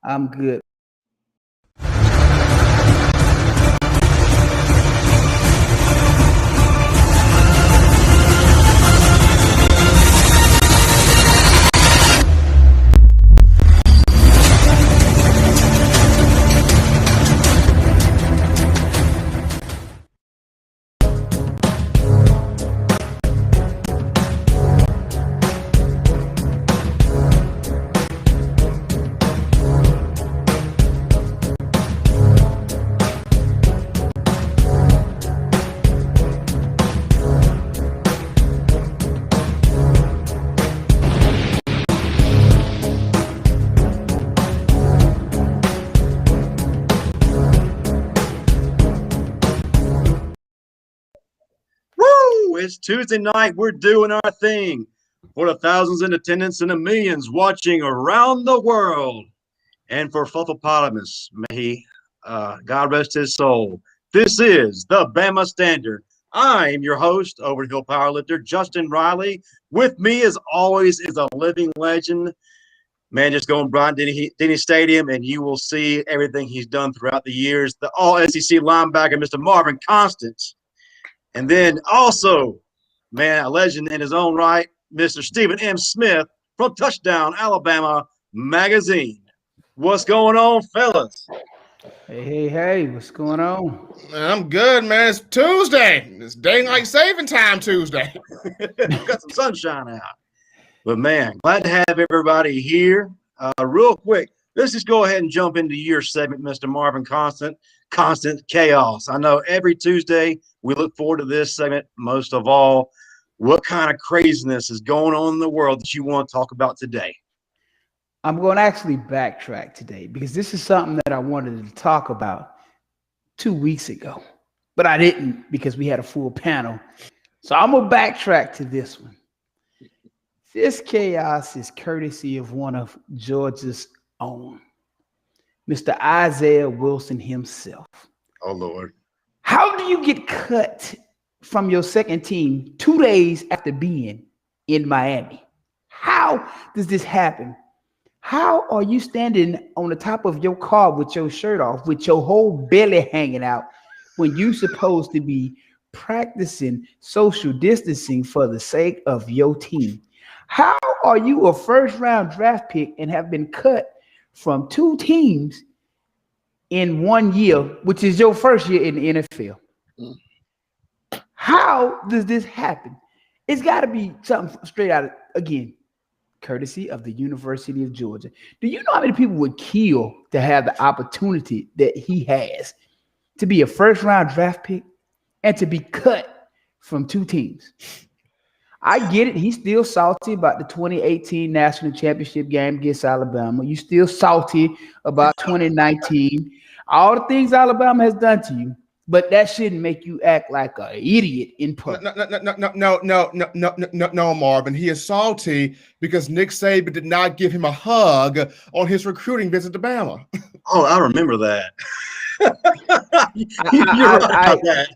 I'm good. It's Tuesday night. We're doing our thing for the thousands in attendance and the millions watching around the world. And for Fufflepotamus, may he, God rest his soul. This is the Bama Standard. I am your host, Overhill Powerlifter, Justin Riley. With me, as always, is a living legend. Man, just go in Bryant-Denny Stadium, and you will see everything he's done throughout the years. The all-SEC linebacker, Mr. Marvin Constance. And then also, man, a legend in his own right, Mr. Stephen M. Smith from Touchdown Alabama Magazine. What's going on, fellas? Hey, what's going on? I'm good, man. It's Tuesday. It's daylight saving time Tuesday. Got some sunshine out. But, man, glad to have everybody here. Real quick, let's just go ahead and jump into your segment, Mr. Marvin Constant Chaos. I know every Tuesday we look forward to this segment most of all. What kind of craziness is going on in the world that you want to talk about today? I'm going to actually backtrack today because this is something that I wanted to talk about 2 weeks ago, but I didn't because we had a full panel. So I'm going to backtrack to this one. This chaos is courtesy of one of Georgia's own, Mr. Isaiah Wilson himself. Oh, Lord. How do you get cut from your second team 2 days after being in Miami? How does this happen? How are you standing on the top of your car with your shirt off, with your whole belly hanging out, when you're supposed to be practicing social distancing for the sake of your team? How are you a first-round draft pick and have been cut from 2 teams in 1 year, which is your first year in the NFL? How does this happen? It's got to be something straight out of, again, courtesy of the University of Georgia. Do you know how many people would kill to have the opportunity that he has to be a first-round draft pick and to be cut from 2 teams? I get it. He's still salty about the 2018 national championship game against Alabama. You still salty about 2019. All the things Alabama has done to you, but that shouldn't make you act like an idiot in public. No, Marvin. He is salty because Nick Saban did not give him a hug on his recruiting visit to Bama. Oh, I remember that. You're right about that.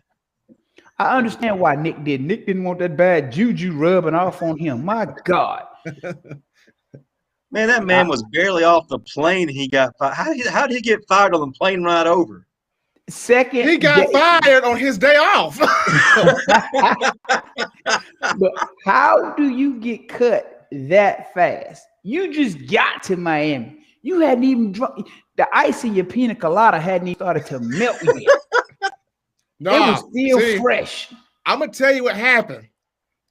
I understand why Nick did. Nick didn't want that bad juju rubbing off on him. My God. Man, that man was barely off the plane. He got fired. How did he get fired on the plane ride over? Second, he got fired on his day off. But how do you get cut that fast? You just got to Miami. You hadn't even drunk. The ice in your pina colada hadn't even started to melt yet. No, it was still fresh. I'm going to tell you what happened.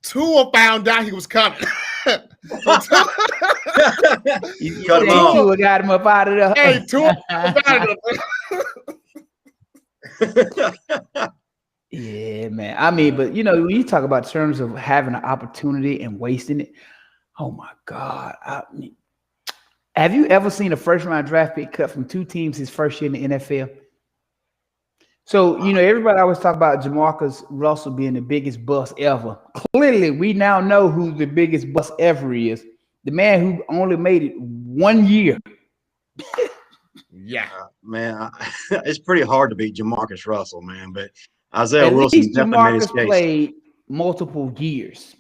Tua found out he was coming. Tua got him up out of there. Hey, Tua out of there. Yeah, man. I mean, but you know, when you talk about terms of having an opportunity and wasting it, oh my God. I mean, have you ever seen a first-round draft pick cut from 2 teams his first year in the NFL? So, you know, everybody always talk about Jamarcus Russell being the biggest bust ever. Clearly, we now know who the biggest bust ever is. The man who only made it 1 year. Yeah. Man, it's pretty hard to beat Jamarcus Russell, man. But Isaiah Wilson definitely made his case. Played multiple years.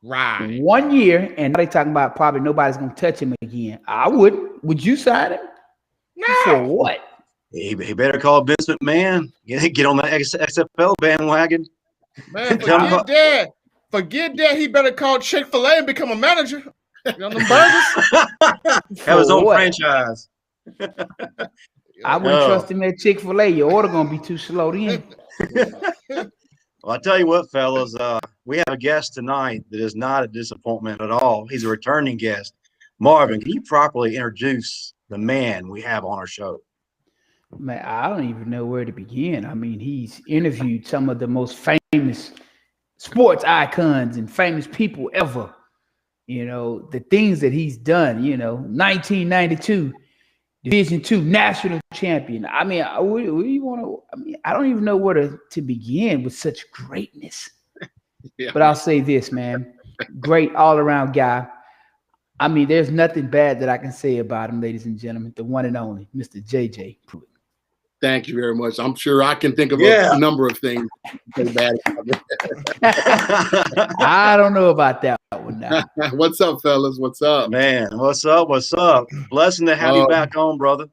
Right. 1 year, and now they talking about probably nobody's going to touch him again. I wouldn't. Would you sign him? For what? He better call Vince McMahon. Get on the XFL bandwagon. Man, forget that. He better call Chick-fil-A and become a manager. You know them burgers? Have his own what? franchise. I wouldn't trust him at Chick-fil-A. Your order gonna be too slow then. Well, I tell you what, fellas, we have a guest tonight that is not a disappointment at all. He's a returning guest. Marvin, can you properly introduce the man we have on our show? Man, I don't even know where to begin. I mean, he's interviewed some of the most famous sports icons and famous people ever. You know, the things that he's done, 1992 Division II national champion. I mean, I don't even know where to begin with such greatness. Yeah. But I'll say this, man. Great all-around guy. I mean, there's nothing bad that I can say about him, ladies and gentlemen. The one and only, Mr. Jehjeh Pruitt. Thank you very much. I'm sure I can think of a number of things to say bad about it. I don't know about that one now. What's up, fellas? What's up? Man, what's up? What's up? Blessing to have you back on, brother.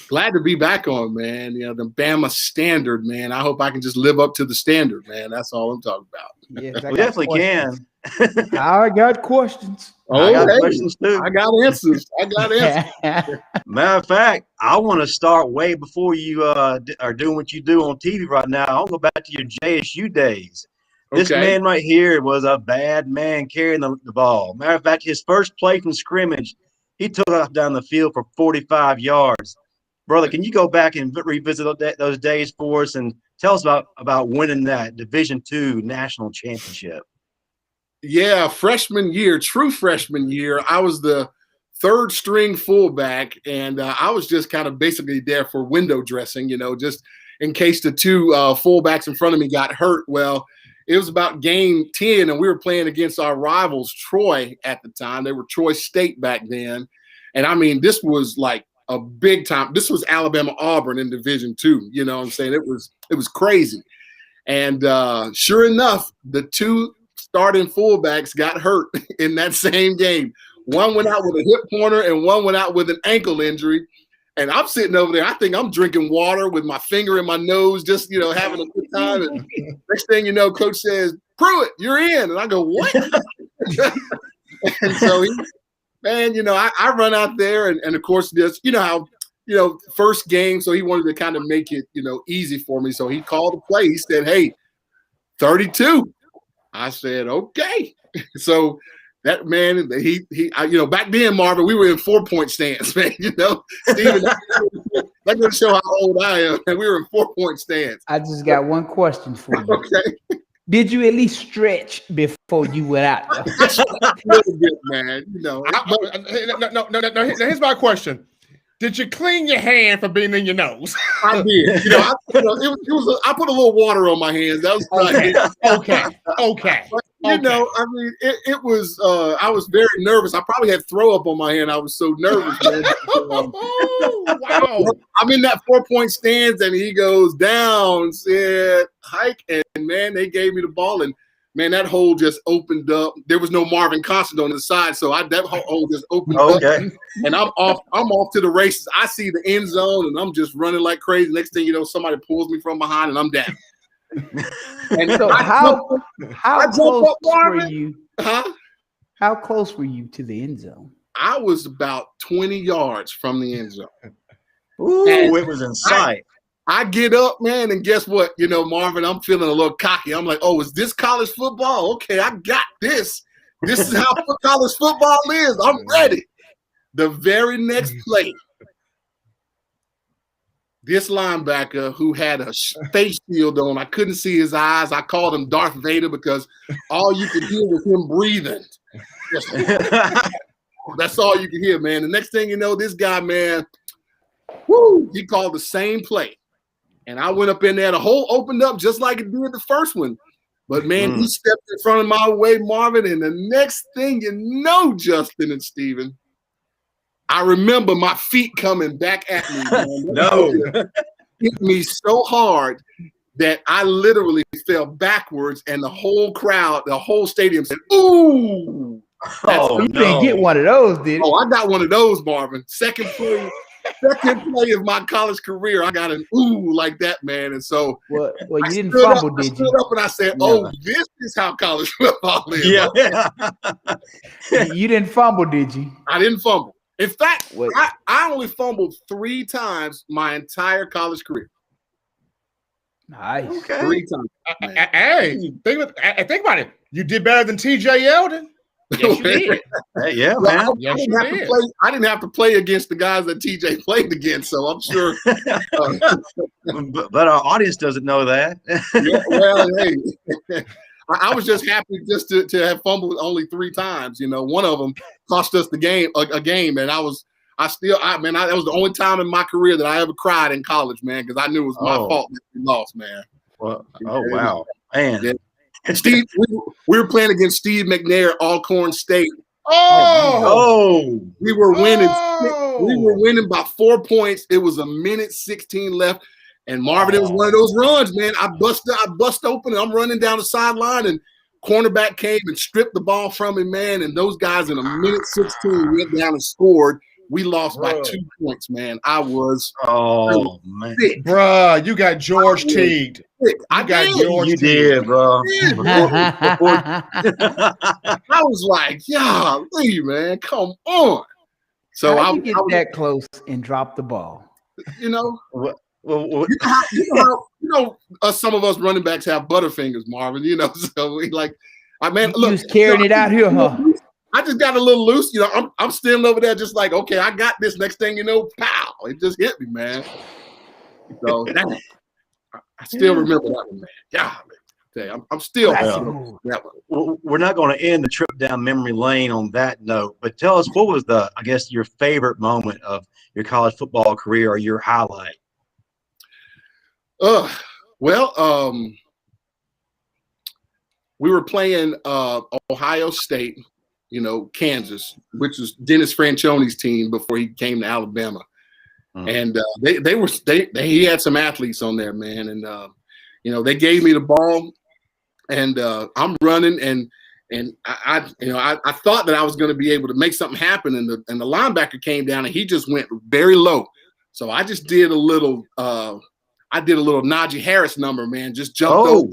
Glad to be back on, man. The Bama standard, man. I hope I can just live up to the standard, man. That's all I'm talking about. Yes, we definitely can. I got questions. I got questions too. I got answers. Matter of fact, I want to start way before you are doing what you do on TV right now. I'll go back to your JSU days. This man right here was a bad man carrying the ball. Matter of fact, his first play from scrimmage, he took off down the field for 45 yards. Brother, can you go back and revisit those days for us and tell us about winning that Division II national championship? Yeah, freshman year, true freshman year, I was the third string fullback, and I was just kind of basically there for window dressing, just in case the two fullbacks in front of me got hurt. Well, it was about game 10, and we were playing against our rivals, Troy, at the time. They were Troy State back then. And, I mean, this was like a big time. This was Alabama-Auburn in Division II. You know what I'm saying? It was crazy. And sure enough, the two starting fullbacks got hurt in that same game. One went out with a hip pointer and one went out with an ankle injury. And I'm sitting over there. I think I'm drinking water with my finger in my nose, just, having a good time. And next thing you know, coach says, "Pruitt, you're in." And I go, "What?" And so I run out there and of course, just, how first game. So he wanted to kind of make it, easy for me. So he called the play. He said, "Hey, 32. I said, "Okay." So that man, back then, Marvin, we were in 4-point stance, man. Steven, that doesn't show how old I am. And we were in 4-point stance. I just got one question for you. Okay. Did you at least stretch before you went out there? A little bit, man. No, here's my question. Did you clean your hand for being in your nose? I did. I put a little water on my hands. That was Okay. But, it was. I was very nervous. I probably had throw up on my hand. I was so nervous. Man. Wow. I'm in that 4-point stance, and he goes down, said hike, and man, they gave me the ball, and man, that hole just opened up. There was no Marvin Constant on the side, so that hole just opened up. And I'm off to the races. I see the end zone, and I'm just running like crazy. Next thing you know, somebody pulls me from behind, and I'm down. And so how close were you? Huh? How close were you to the end zone? I was about 20 yards from the end zone. Ooh, it was in sight. I get up, man, and guess what? Marvin, I'm feeling a little cocky. I'm like, "Oh, is this college football? Okay, I got this. This is how college football is. I'm ready." The very next play, this linebacker who had a face shield on, I couldn't see his eyes. I called him Darth Vader because all you could hear was him breathing. That's all you could hear, man. The next thing you know, this guy, man, he called the same play. And I went up in there, the hole opened up just like it did the first one. But, man, he stepped in front of my way, Marvin, and the next thing you know, Justin and Steven, I remember my feet coming back at me, man. No. Hit me so hard that I literally fell backwards, and the whole crowd, the whole stadium said, "Ooh." You didn't get one of those, did you? Oh, I got one of those, Marvin. Second play, second play of my college career, I got an ooh like that, man. And so Well, you I didn't stood fumble, up, I did stood you? up and I said, No. "Oh, this is how college football is." Yeah. You didn't fumble, did you? I didn't fumble. In fact, What? I only fumbled 3 times my entire college career. Nice. Okay. 3 times. man. Hey, think about it. You did better than TJ Yeldon. Yes, you did. Hey, yeah, Well, man. Yes, you did. I didn't have to play against the guys that TJ played against, so I'm sure. But our audience doesn't know that. Yeah, well, hey, I was just happy just to have fumbled only 3 times. You know, one of them cost us the game, a game, and that was the only time in my career that I ever cried in college, man, because I knew it was my fault that we lost, man. Well, oh wow, man. Yeah. And Steve, we were playing against Steve McNair, Alcorn State. Oh, We were winning. Oh. We were winning by 4 points. It was 1:16 left. And Marvin, it was one of those runs, man. I bust open and I'm running down the sideline and cornerback came and stripped the ball from him, man. And those guys in 1:16 went down and scored. We lost by 2 points, man. I was man. sick. Bruh, you got George teagued. I got did. George You teagued. did, bro. I was like, golly, man, come on. So How I you get that close and drop the ball? you know, Well, some of us running backs have butterfingers, Marvin. You know, so we like, You was carrying it out here, huh? I just got a little loose. You know, I'm standing over there just like, okay, I got this. Next thing you know, pow! It just hit me, man. So I still remember that one, man. Yeah, I'm still that one. we're not going to end the trip down memory lane on that note, but tell us, what was your favorite moment of your college football career or your highlight? Well, we were playing Ohio State, you know, Kansas, which was Dennis Franchione's team before he came to Alabama. And he had some athletes on there, man. And you know, they gave me the ball, and I'm running, and I thought that I was going to be able to make something happen, and the linebacker came down and he just went very low. So I just did a little Najee Harris number, man. Just jumped over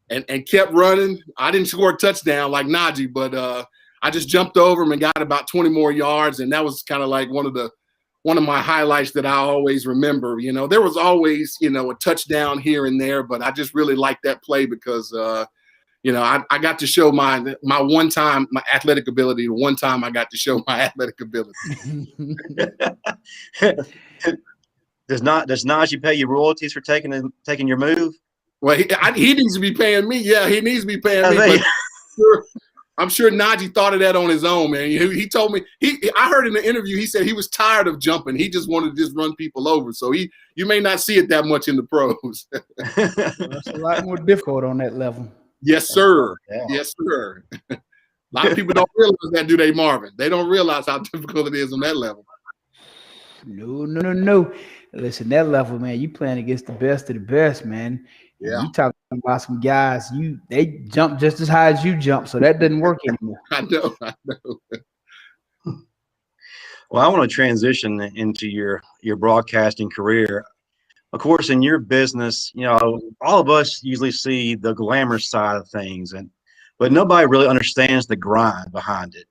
and kept running. I didn't score a touchdown like Najee, but I just jumped over him and got about 20 more yards, and that was kind of like one of my highlights that I always remember. You know, there was always, you know, a touchdown here and there, but I just really liked that play because, you know, I got to show my athletic ability. The one time I got to show my athletic ability. Does Najee pay you royalties for taking your move? Well, he needs to be paying me. Yeah, he needs to be paying me. But I'm sure Najee thought of that on his own, man. He told me I heard in the interview he said he was tired of jumping. He just wanted to just run people over. So you may not see it that much in the pros. It's a lot more difficult on that level. Yes, sir. Yeah. Yes, sir. A lot of people don't realize that, do they, Marvin? They don't realize how difficult it is on that level. No. Listen, that level, man, you playing against the best of the best, man. Yeah. You talking about some guys, they jump just as high as you jump, so that doesn't work anymore. I know. Well, I want to transition into your broadcasting career. Of course, in your business, you know, all of us usually see the glamorous side of things, but nobody really understands the grind behind it.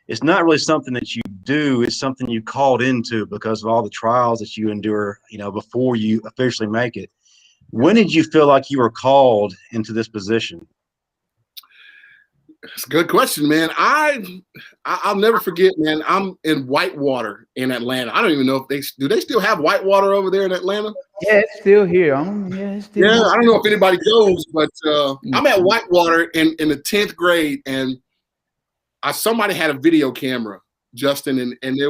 It's not really something that you do. It's something you called into because of all the trials that you endure, you know, before you officially make it. When did you feel like you were called into this position? It's a good question, man. I'll never forget, man. I'm in Whitewater in Atlanta. I don't even know if do they still have Whitewater over there in Atlanta? Yeah, it's still here. I don't know if anybody goes, but I'm at Whitewater in the 10th grade, and somebody had a video camera, Justin, and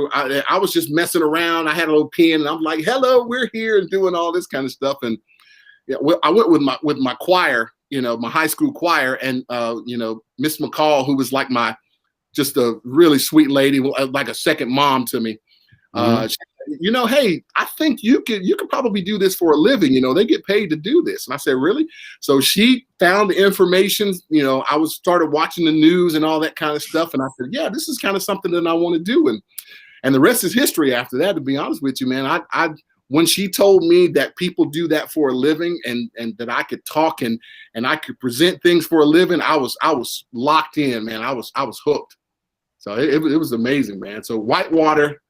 I was just messing around. I had a little pen, and I'm like, "Hello, we're here," and doing all this kind of stuff. And yeah, I went with my choir, you know, my high school choir, and you know, Miss McCall, who was like just a really sweet lady, like a second mom to me. She said, you know, hey, I think you could probably do this for a living. You know, they get paid to do this. And I said, really? So she found the information. You know, started watching the news and all that kind of stuff. And I said, yeah, this is kind of something that I want to do. And the rest is history after that, to be honest with you, man. When she told me that people do that for a living and that I could talk and I could present things for a living, I was locked in, man. I was hooked. So it was amazing, man. So Whitewater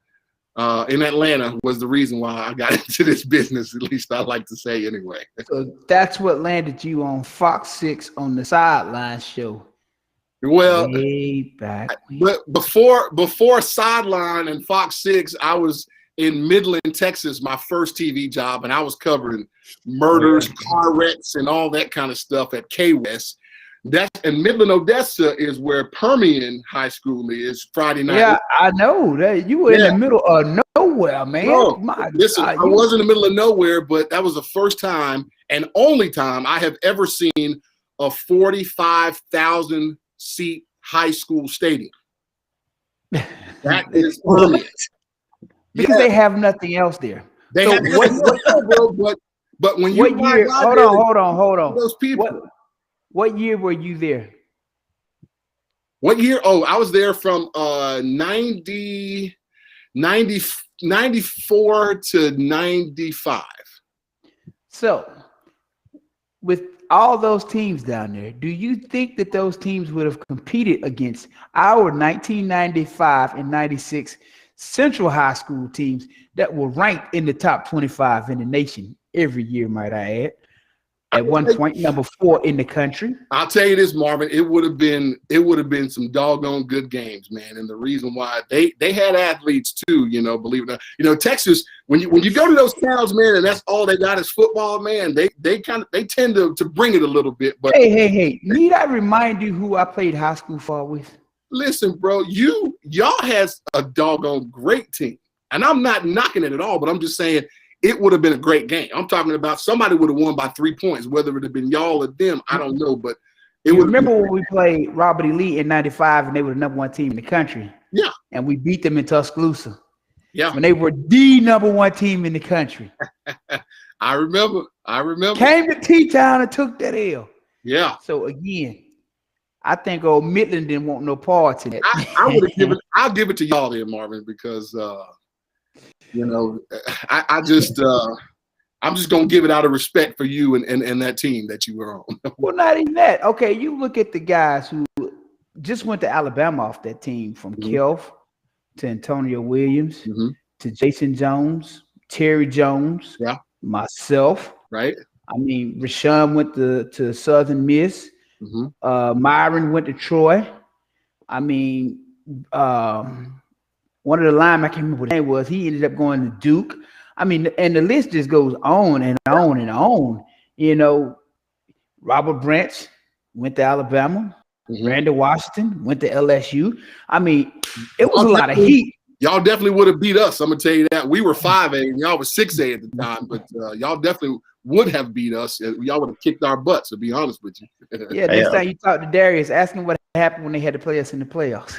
in Atlanta was the reason why I got into this business, at least I like to say anyway. So that's what landed you on Fox 6 on the Sideline show. Well, way back. But before Sideline and Fox 6, I was in Midland, Texas, my first TV job, and I was covering murders, car wrecks, and all that kind of stuff at K-West. And Midland, Odessa is where Permian High School is Friday night. Yeah, I know that you were in the middle of nowhere, man. No, listen, I was in the middle of nowhere, but that was the first time and only time I have ever seen a 45,000 seat high school stadium. That is brilliant. Because they have nothing else there. They have nothing else, but when you hold on. Those people. What year were you there? What year? Oh, I was there from 94 to 95. So, with all those teams down there, do you think that those teams would have competed against our 1995 and 96 Central High School teams that were ranked in the top 25 in the nation every year, might I add? At one point, number 4 in the country. I'll tell you this, Marvin. It would have been some doggone good games, man. And the reason why they had athletes too, believe it or not. Texas, when you go to those towns, man, and that's all they got is football, man. They tend to bring it a little bit. But hey, need I remind you who I played high school for with? Listen, bro, y'all has a doggone great team, and I'm not knocking it at all, but I'm just saying. It would have been a great game. I'm talking about somebody would have won by 3 points, whether it had been y'all or them. I don't know, but it would. Remember when we played Robert E. Lee in '95 and they were the number 1 team in the country? Yeah. And we beat them in Tuscaloosa. Yeah. When they were the number 1 team in the country. I remember. Came to T-Town and took that L. Yeah. So again, I think old Midland didn't want no part in it. I would have given. I'll give it to y'all there, Marvin, because. I'm just gonna give it out of respect for you and that team that you were on. Well, not even that. Okay, you look at the guys who just went to Alabama off that team, from Kelf to Antonio Williams to Jason Jones, Terry Jones, myself. Right. I mean, Rashawn went to Southern Miss. Myron went to Troy. I mean, one of the linemen, I can't remember what his name was, he ended up going to Duke. I mean, and the list just goes on and on and on. Robert Branch went to Alabama. Randy Washington went to LSU. I mean, it was a lot of heat. Y'all definitely would have beat us. I'm going to tell you that. We were 5A and y'all was 6A at the time, but y'all definitely would have beat us. Y'all would have kicked our butts, to be honest with you. Yeah, next time you talk to Darius, ask him what happened when they had to play us in the playoffs.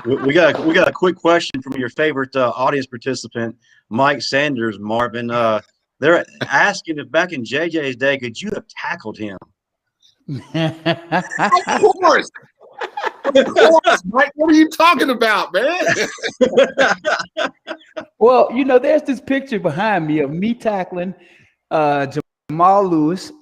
We got a quick question from your favorite audience participant, Mike Sanders, Marvin. They're asking if back in JJ's day, could you have tackled him? Of course. Mike, what are you talking about, man? Well, there's this picture behind me of me tackling Jamal Lewis.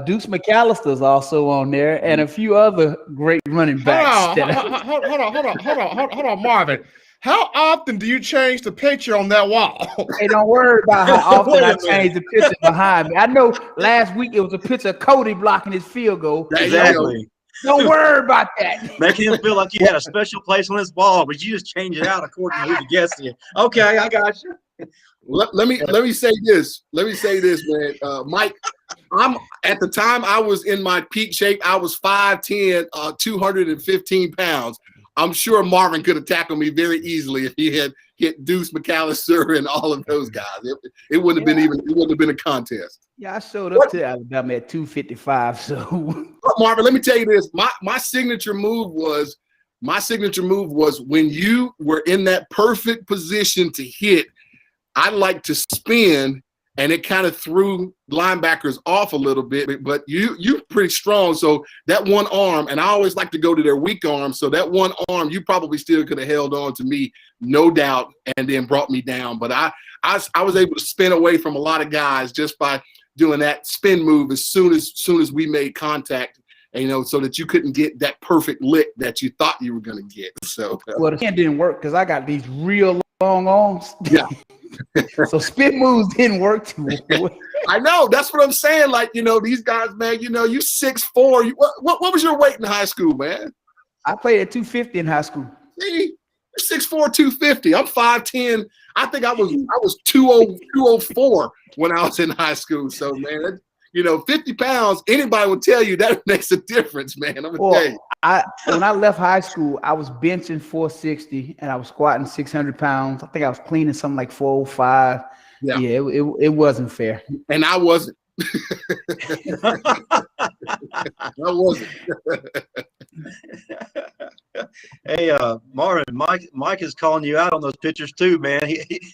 Deuce McAllister's also on there, and a few other great running backs. Hold on, Marvin. How often do you change the picture on that wall? Hey, don't worry about how often I change the picture behind me. I know last week it was a picture of Cody blocking his field goal. Exactly. Don't worry about that. Making him feel like you had a special place on his ball, but you just change it out according to who you guessed it. Okay, I got you. Let me say this. Man. Mike, I'm at the time I was in my peak shape. I was 5'10", 215 pounds. I'm sure Marvin could have tackled me very easily if he had hit Deuce McAllister and all of those guys. It wouldn't have been a contest. Yeah, I showed up to Alabama at 255. So Marvin, let me tell you this. My signature move was when you were in that perfect position to hit, I like to spin and it kind of threw linebackers off a little bit. But you're pretty strong, so that one arm, and I always like to go to their weak arm. So that one arm, you probably still could have held on to me, no doubt, and then brought me down. But I was able to spin away from a lot of guys just by doing that spin move as soon as we made contact, and, so that you couldn't get that perfect lick that you thought you were going to get. So well, the hand didn't work because I got these real long arms. Yeah. So spin moves didn't work too well. I know. That's what I'm saying. Like, these guys, man, you 6'4". What was your weight in high school, man? I played at 250 in high school. See, you're 6'4", 250. I'm 5'10". I think I was 204 when I was in high school. So, man, 50 pounds, anybody will tell you that makes a difference, man. I'm going to tell you. When I left high school, I was benching 460 and I was squatting 600 pounds. I think I was cleaning something like 405. Yeah, it wasn't fair. And I wasn't. I wasn't. Hey, Marvin, Mike is calling you out on those pictures too, man.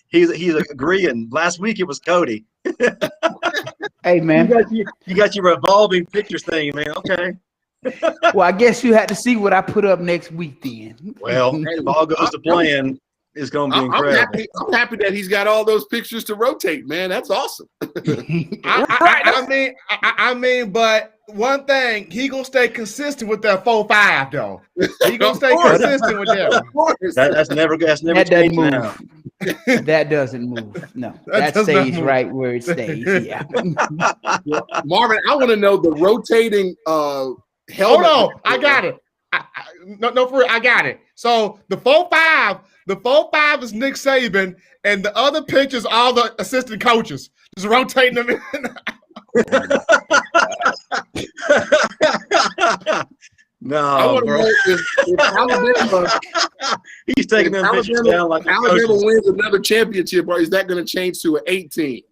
He's agreeing. Last week it was Cody. Hey, man, you got your revolving pictures thing, man. Okay. Well, I guess you had to see what I put up next week then. Well, if all goes to plan, it's going to be incredible. I'm happy that he's got all those pictures to rotate, man. That's awesome. I mean, but one thing, he gonna stay consistent with that 4'5" though. He gonna stay consistent with that. That's never that doesn't move. Now. That doesn't move. No, that stays right where it stays. Yeah. Marvin, I want to know the rotating helmet. Hold on, I got it. No, for real, I got it. So the 4'5" is Nick Saban, and the other pictures all the assistant coaches just rotating them in. No, bro. If Alabama, he's taking them pictures down like Alabama wins another championship, or is that going to change to an 18?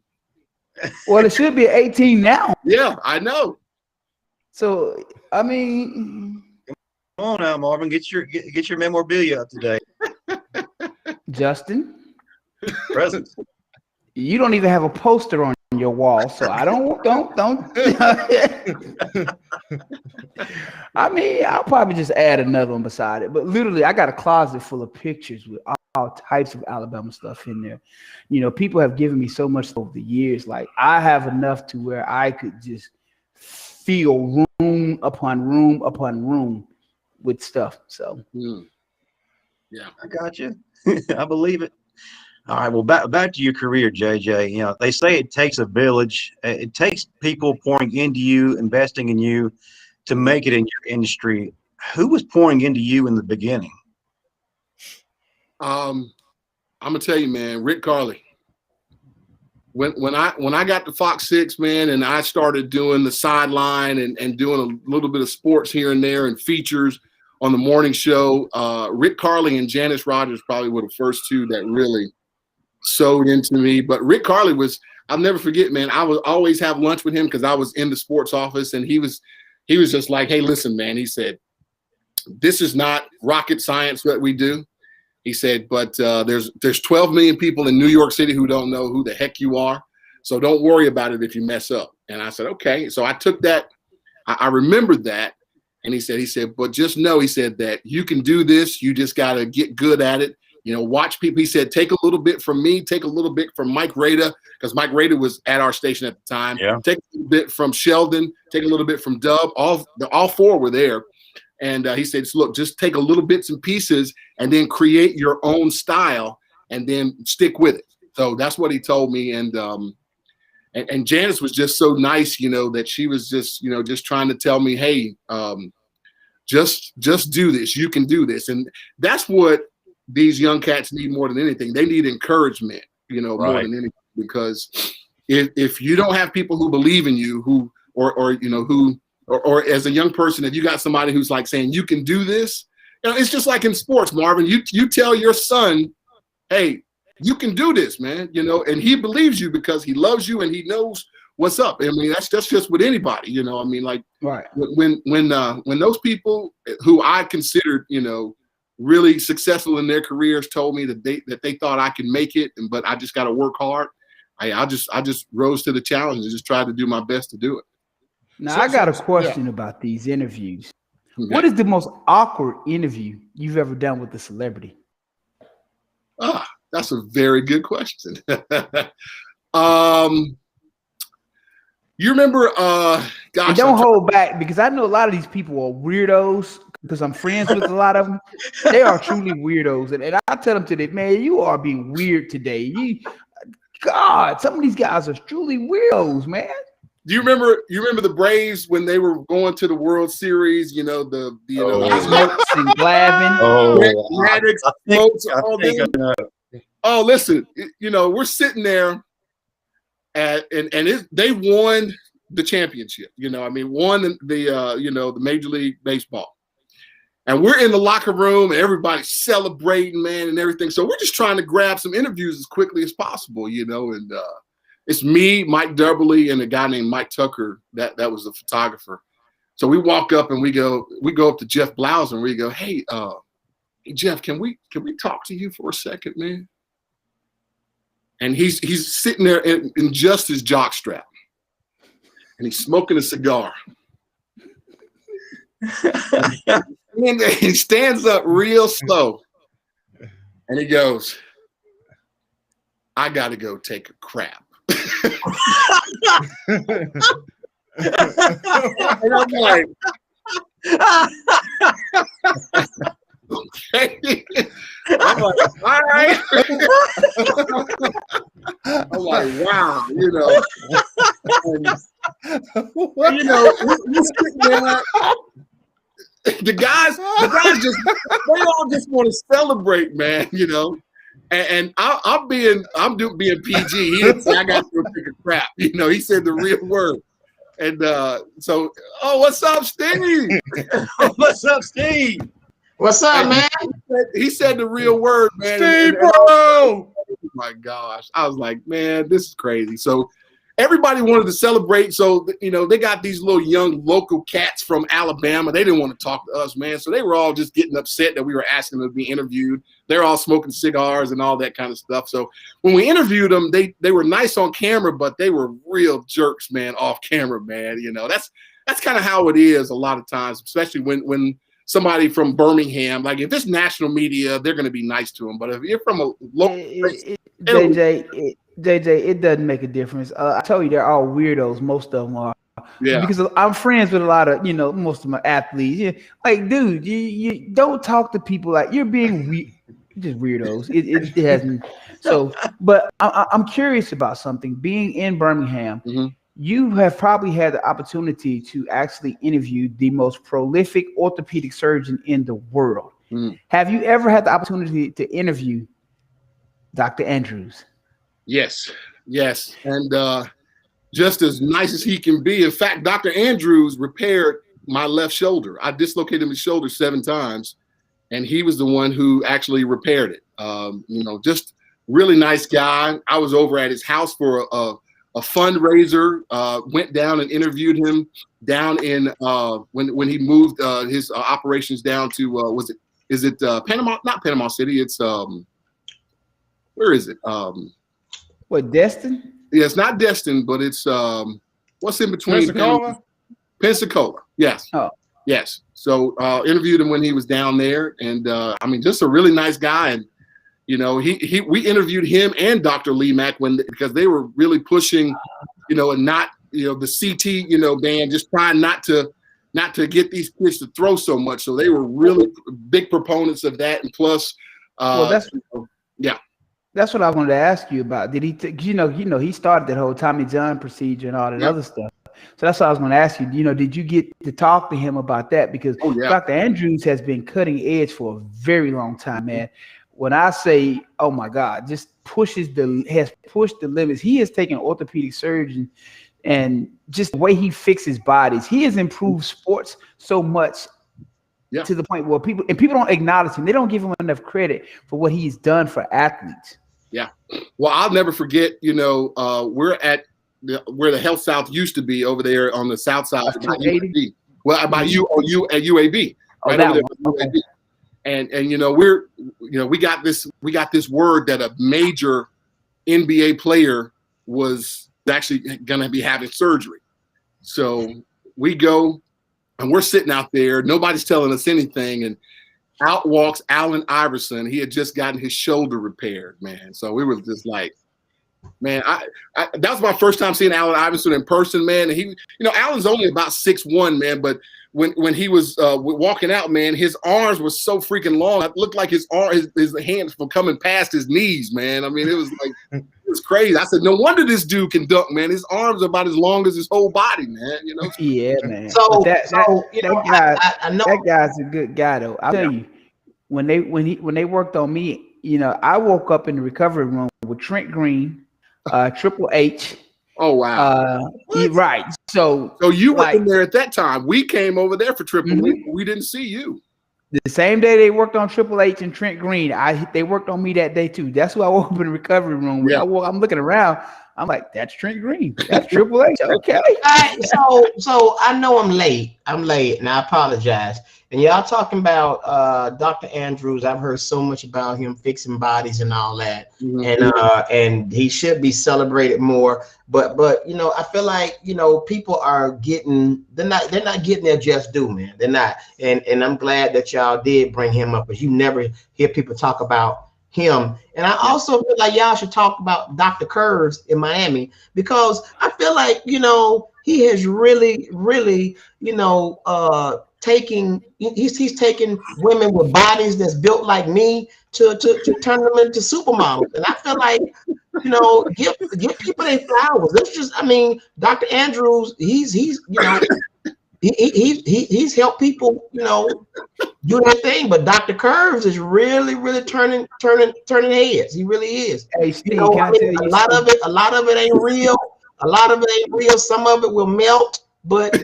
Well, it should be an 18 now. Yeah, I know. So, I mean, come on now, Marvin, get your memorabilia up today. Justin, presents. You don't even have a poster on your wall, so I don't. I mean, I'll probably just add another one beside it. But literally, I got a closet full of pictures with all types of Alabama stuff in there. People have given me so much over the years. Like, I have enough to where I could just fill room upon room upon room with stuff. So, yeah, I got you. I believe it. All right, well, back to your career, JJ. They say it takes a village. It takes people pouring into you, investing in you to make it in your industry. Who was pouring into you in the beginning? I'm gonna tell you, man, Rick Carley. When I got to Fox 6, man, and I started doing the sideline and doing a little bit of sports here and there and features on the morning show, Rick Carley and Janice Rogers probably were the first two that really sewed into me. But Rick Carley I'll never forget, man. I would always have lunch with him because I was in the sports office, and he was just like, hey, listen, man, he said, this is not rocket science that we do. He said, but there's 12 million people in New York City who don't know who the heck you are. So don't worry about it if you mess up. And I said, okay. So I took that. I remembered that. And he said, but just know, he said, that you can do this. You just got to get good at it. Watch people. He said, take a little bit from me, take a little bit from Mike Rada, because Mike Rada was at our station at the time. Yeah. Take a little bit from Sheldon, take a little bit from Dub. All four were there. And he said, look, just take a little bits and pieces and then create your own style and then stick with it. So that's what he told me. And Janice was just so nice, that she was just, just trying to tell me, hey, just do this. You can do this. And that's what these young cats need more than anything. They need encouragement, more than anything, because if you don't have people who believe in you, or as a young person, if you got somebody who's like saying you can do this, it's just like in sports, Marvin. You tell your son, hey, you can do this, man, and he believes you because he loves you and he knows what's up. I mean, that's just with anybody, I mean, like, right. When those people who I considered, really successful in their careers told me that they thought I could make it, but I just got to work hard. I just rose to the challenge and just tried to do my best to do it. Now, I got a question about these interviews. Okay. What is the most awkward interview you've ever done with a celebrity? That's a very good question. You remember, gosh. And don't hold back, because I know a lot of these people are weirdos, because I'm friends with a lot of them. They are truly weirdos. And I tell them today, man, you are being weird today. God, some of these guys are truly weirdos, man. Do you remember the Braves when they were going to the World Series? You know, Smokes and Glavine. Maddox, Smokes, all them. Oh, listen, you know, we're sitting there they won the championship, you know, I mean, won the Major League Baseball. And we're in the locker room and everybody's celebrating, man, and everything. So we're just trying to grab some interviews as quickly as possible, you know, and it's me, Mike Dubberly, and a guy named Mike Tucker, that was the photographer. So we walk up and we go up to Jeff Blouse and we go, hey, Jeff, can we talk to you for a second, man? And he's sitting there in just his jockstrap, and he's smoking a cigar. And he stands up real slow, and he goes, "I got to go take a crap." And I'm like, okay. I'm like, all right. I'm like, wow, you know. And, you know, we're sitting there. The guys they all just want to celebrate, man, you know. And I'm being PG. He didn't say I got to go take a crap. You know, he said the real word. And so, what's up, Steve? What's up, Steve? What's up, man? He said the real word, man. Steve, bro! Oh my gosh. I was like, man, this is crazy. So everybody wanted to celebrate. So, you know, they got these little young local cats from Alabama. They didn't want to talk to us, man. So they were all just getting upset that we were asking them to be interviewed. They're all smoking cigars and all that kind of stuff. So when we interviewed them, they were nice on camera, but they were real jerks, man, off camera, man. You know, that's kind of how it is a lot of times, especially when somebody from Birmingham, like if it's national media, they're going to be nice to them. But if you're from a local place, JJ, it doesn't make a difference. I told you they're all weirdos. Most of them are. Yeah. Because I'm friends with a lot of, you know, most of my athletes. Yeah. Like, dude, you don't talk to people like you're being just weirdos. It hasn't. So, but I'm curious about something. Being in Birmingham, you have probably had the opportunity to actually interview the most prolific orthopedic surgeon in the world. Have you ever had the opportunity to interview Dr. Andrews? Yes. And just as nice as he can be. In fact, Dr. Andrews repaired my left shoulder. I dislocated my shoulder 7 times, and he was the one who actually repaired it. You know, just really nice guy. I was over at his house for a fundraiser, went down and interviewed him down in when he moved his operations down to is it Panama? Not Panama City. It's where is it? What, Destin? Yeah, it's not Destin, but it's what's in between? Pensacola. Yes. Oh. Yes. So interviewed him when he was down there, and I mean, just a really nice guy. And you know, we interviewed him and Dr. Lemak because they were really pushing, you know, and not, you know, the CT, you know, band, just trying not to get these kids to throw so much. So they were really big proponents of that. And plus, that's what I wanted to ask you about. Did he, you know, he started that whole Tommy John procedure and all that other stuff. So that's what I was going to ask you. You know, did you get to talk to him about that? Because Dr. Andrews has been cutting edge for a very long time, man. When I say, oh my God, just has pushed the limits. He has taken orthopedic surgeon and just the way he fixes bodies. He has improved sports so much to the point where people don't acknowledge him. They don't give him enough credit for what he's done for athletes. Yeah. Well, I'll never forget, you know, we're at where the Health South used to be over there on the south side of UAB. Well, by at UAB. Right over there by UAB. And you know, we got this word that a major NBA player was actually going to be having surgery. So we go, and we're sitting out there. Nobody's telling us anything. And out walks Allen Iverson. He had just gotten his shoulder repaired, man. So we were just like, man, that was my first time seeing Allen Iverson in person, man. And he, Allen's only about 6'1", man, but when he was walking out, man, his arms were so freaking long. It looked like his hands were coming past his knees, man. I mean, it was like, it was crazy. I said, no wonder this dude can dunk, man. His arms are about as long as his whole body, man. Yeah, man. So, that guy's a good guy, though. I'll tell you, when they worked on me, I woke up in the recovery room with Trent Green, Triple H. Oh wow! Right. So you were in there at that time. We came over there for Triple. Mm-hmm. We didn't see you. The same day they worked on Triple H and Trent Green, they worked on me that day too. That's who I woke up in the recovery room. Yeah. I'm looking around. I'm like, that's Trent Green. That's Triple H. Okay. So I know I'm late, and I apologize. And y'all talking about Dr. Andrews. I've heard so much about him fixing bodies and all that. Mm-hmm. And he should be celebrated more. But I feel like, people are they're not getting their just due, man. They're not. And I'm glad that y'all did bring him up, because you never hear people talk about him. And I also feel like y'all should talk about Dr. Curves in Miami, because I feel like, he has really, he's taking women with bodies that's built like me to turn them into supermodels. And I feel like, give people their flowers. That's just, Dr. Andrews, he's helped people, do their thing. But Dr. Curves is really turning heads. He really is. Hey, Steve, can I tell you a lot of it ain't real. A lot of it ain't real. Some of it will melt. But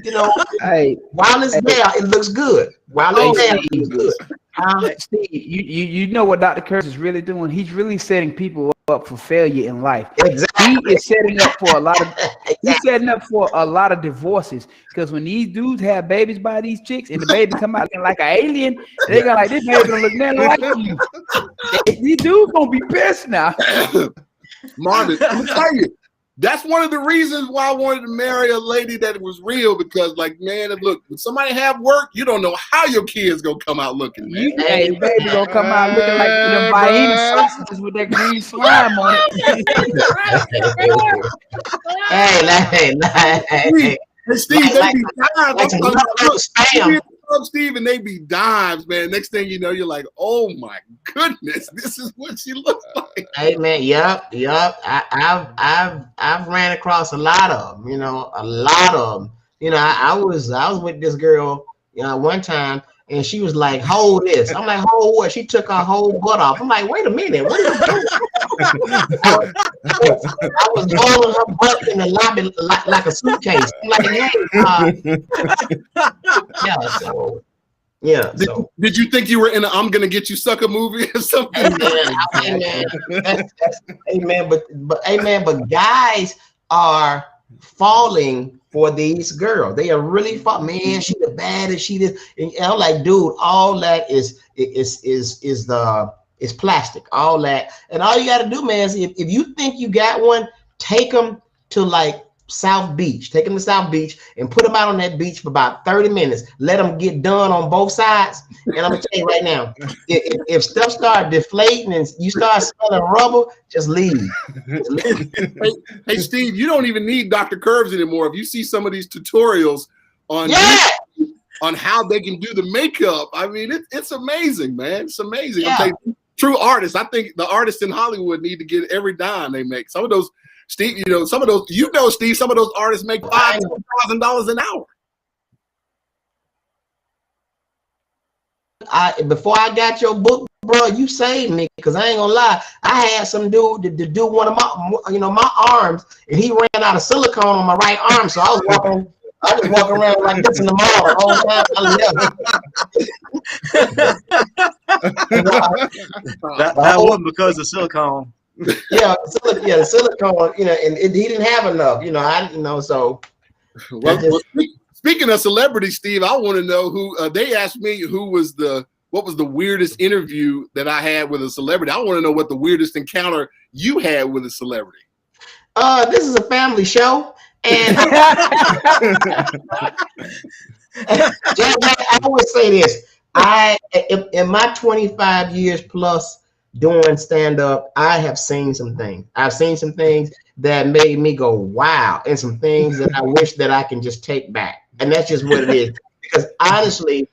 while it's there, it looks good. While it's there, it looks good. Steve, you know what Dr. Curtis is really doing? He's really setting people up for failure in life. Exactly. He is setting up for a lot of divorces, because when these dudes have babies by these chicks and the baby come out looking like an alien, they got like, this baby don't look nothing like you. These dudes gonna be pissed now. Marvin, I'm telling you. That's one of the reasons why I wanted to marry a lady that was real, because, like, man, look, when somebody have work, you don't know how your kid's gonna come out looking, man. Hey, baby gonna come out looking like them Vienna sausages with that green slime on it. Hey, Steve, they be dimes. Steve, and they be dimes, man. Next thing you know, you're like, oh my goodness, this is what she looks like. Hey, man, yep. I've ran across a lot of them. A lot of them. I was with this girl, one time, and she was like, hold this. I'm like, hold what? She took her whole butt off. I'm like, wait a minute, what are you doing? I was rolling her butt in the lobby like a suitcase. I'm like, hey, Did you think you were in a I'm Gonna Get You Sucker movie or something? But guys are falling for these girls. They are really man, she the baddest, she this. And I'm like, dude, all that is plastic, all that. And all you got to do, man, is if you think you got one, take them to like South Beach. Take them to South Beach and put them out on that beach for about 30 minutes. Let them get done on both sides. And I'm gonna tell you right now, if stuff start deflating and you start smelling rubber, just leave. Hey, Steve, you don't even need Dr. Curves anymore. If you see some of these tutorials on how they can do the makeup, it's amazing, man. It's amazing. Yeah. True artists. I think the artists in Hollywood need to get every dime they make. Some of those, Steve, Steve, some of those artists make $5,000 an hour. Before I got your book, bro, you saved me, because I ain't gonna lie. I had some dude to do one of my arms, and he ran out of silicone on my right arm, so I was walking around like this in the mall the whole time. That wasn't because of silicone. The silicone, and he didn't have enough, so. Well, speaking of celebrities, Steve, I want to know who they asked me what was the weirdest interview that I had with a celebrity. I want to know what the weirdest encounter you had with a celebrity. This is a family show, and I always say this. In my 25 years plus doing stand-up, I have seen some things. I've seen some things that made me go, wow, and some things that I wish that I can just take back. And that's just what it is. Because honestly,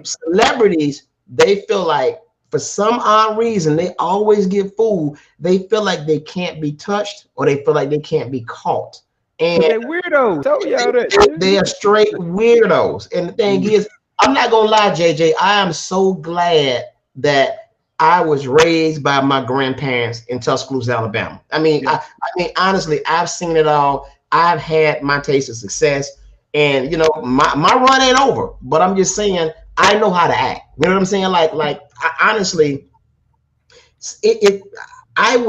celebrities, they feel like for some odd reason, they always get fooled. They feel like they can't be touched or they feel like they can't be caught. And they're weirdos. Tell y'all that. They are straight weirdos. And the thing is, I'm not gonna lie, JJ. I am so glad that I was raised by my grandparents in Tuscaloosa, Alabama. I mean, I mean, honestly, I've seen it all. I've had my taste of success, and you know, my run ain't over. But I'm just saying, I know how to act. You know what I'm saying? Honestly, I'll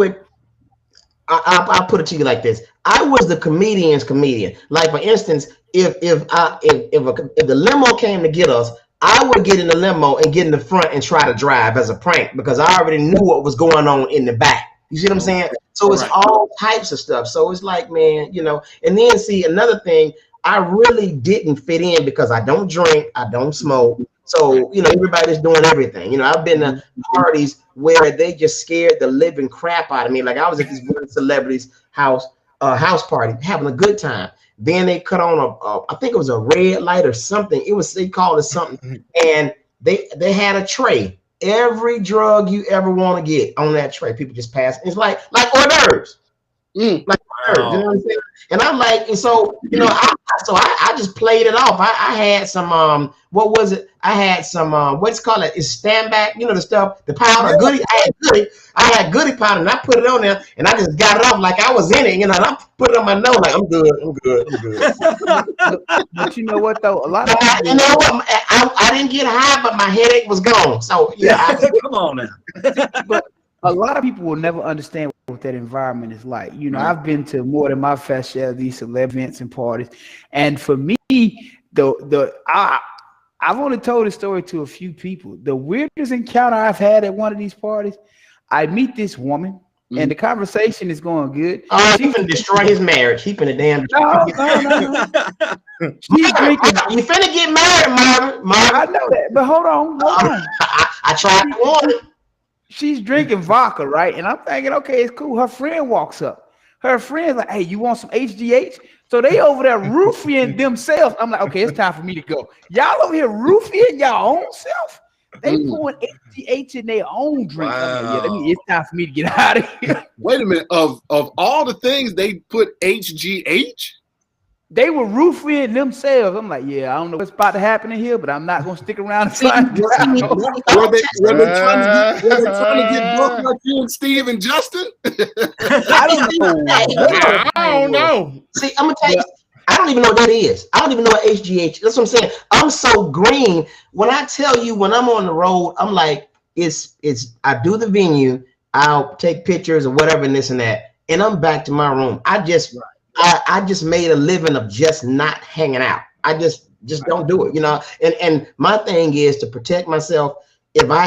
put it to you like this. I was the comedian's comedian. Like, for instance, if the limo came to get us, I would get in the limo and get in the front and try to drive as a prank because I already knew what was going on in the back. You see what I'm saying? So it's all types of stuff. So it's like, man, you know, and then see another thing, I really didn't fit in because I don't drink, I don't smoke. So, you know, everybody's doing everything. You know, I've been to parties where they just scared the living crap out of me. Like, I was at this one celebrity's house party, having a good time. Then they cut on I think it was a red light or something. They called it something. And they had a tray. Every drug you ever want to get on that tray. People just pass. It's like hors d'oeuvres. Like hors d'oeuvres, you know what I'm saying? And I'm like, and so, you know, I just played it off. I had some what was it? I had some what's called it? It's stand back, you know, the stuff, the powder, goodie. I had goodie powder, and I put it on there, and I just got it off like I was in it, you know. And I put it on my nose, like I'm good. But you know what though? A lot of people, you know what? I didn't get high, but my headache was gone. So yeah, come on now. But a lot of people will never understand what that environment is like. You know, I've been to more than my fair share of these celeb events and parties, and for me, I've only told this story to a few people. The weirdest encounter I've had at one of these parties, I meet this woman, and the conversation is going good. She's gonna destroy his marriage. He finna damn. No. She's drinking. You finna get married, Marvin. I know that, but hold on. I tried to warn him. She's drinking vodka, right? And I'm thinking, okay, it's cool. Her friend walks up. Her friend's like, hey, you want some HGH? So they over there roofing themselves. I'm like, okay, it's time for me to go. Y'all over here roofing y'all own self? They pouring HGH in their own drink. Wow. Like, it's time for me to get out of here. Wait a minute. Of all the things they put HGH? They were roofing themselves. I'm like, yeah, I don't know what's about to happen in here, but I'm not going to stick around and find out. Were they trying to get booked like you and Steve and Justin? I don't know. See, I'm gonna tell you, I don't even know what that is. I don't even know what HGH. That's what I'm saying. I'm so green. When I tell you, when I'm on the road, I'm like, it's. I do the venue, I'll take pictures or whatever, and this and that, and I'm back to my room. I just made a living of just not hanging out. I just don't do it, you know. And my thing is to protect myself. If I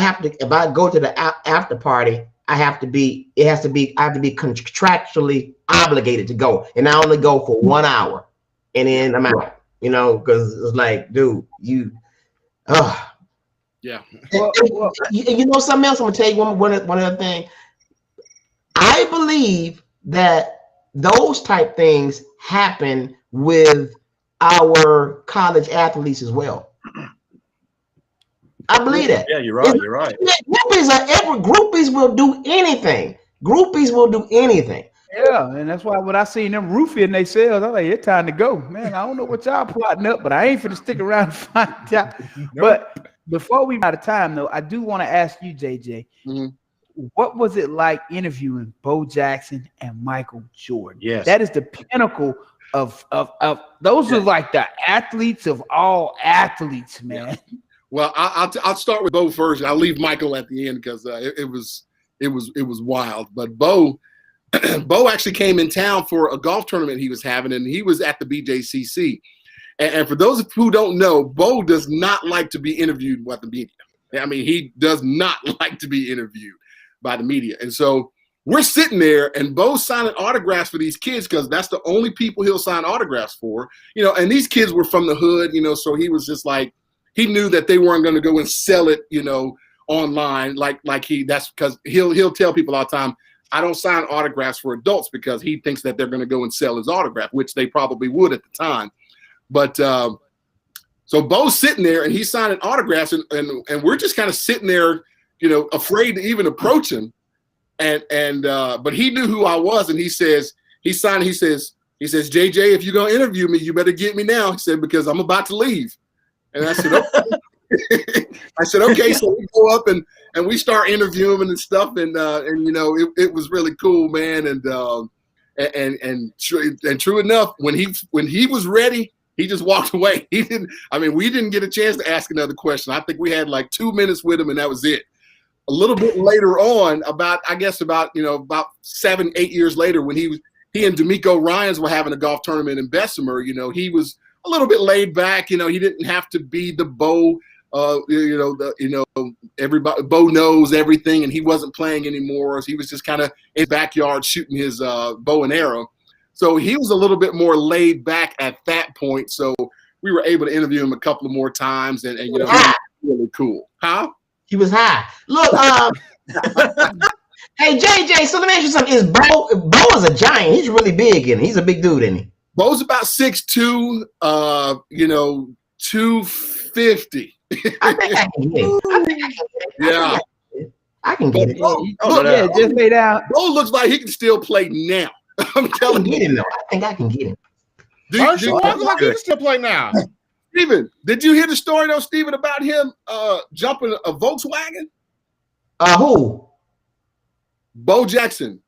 go to the after party, I have to be contractually obligated to go, and I only go for 1 hour, and then I'm out, you know, because it's like, dude, you you know something else. I'm gonna tell you one other thing. I believe that those type things happen with our college athletes as well. I believe that. Yeah, you're right. You're right. Groupies will do anything. Groupies will do anything. Yeah, and that's why when I seen them roofing themselves, I'm like, it's time to go, man. I don't know what y'all plotting up, but I ain't finna stick around and find out. But before we run out of time, though, I do want to ask you, JJ. What was it like interviewing Bo Jackson and Michael Jordan? Yes, that is the pinnacle of those are like the athletes of all athletes, man. Yeah. Well, I'll start with Bo first. I'll leave Michael at the end because it was wild. But Bo actually came in town for a golf tournament he was having, and he was at the BJCC. And for those who don't know, Bo does not like to be interviewed by the media. I mean, he does not like to be interviewed by the media. And so we're sitting there, and Bo's signing autographs for these kids because that's the only people he'll sign autographs for. And these kids were from the hood, so he was just like, he knew that they weren't going to go and sell it, online that's because he'll tell people all the time, I don't sign autographs for adults because he thinks that they're going to go and sell his autograph, which they probably would at the time. But so Bo's sitting there and he's signing autographs, and we're just kind of sitting there, afraid to even approach him. But he knew who I was, and he says, Jehjeh, if you're gonna interview me, you better get me now. He said, because I'm about to leave. And I said, okay. I said, okay. So we go up and we start interviewing him and stuff, and it was really cool, man. And true enough, when he was ready, he just walked away. We didn't get a chance to ask another question. I think we had like 2 minutes with him, and that was it. A little bit later on, about 7-8 years later, when he and D'Amico Ryans were having a golf tournament in Bessemer, he was a little bit laid back. He didn't have to be the Bo. Everybody, Bo knows everything, and he wasn't playing anymore. So he was just kind of in the backyard shooting his bow and arrow. So he was a little bit more laid back at that point. So we were able to interview him a couple of more times, and he was really cool. Huh? He was high. Look, hey, JJ, so let me ask you something. Is Bo is a giant. He's really big, and he's a big dude, isn't he? Bo's about 6'2", 250. I think I can get it. Yeah. I can get it. Just lay down. Bo looks like he can still play now. I'm telling you. Get him, though. I think I can get him. He can still play now. Steven, did you hear the story though, Steven, about him jumping a Volkswagen? Who? Bo Jackson.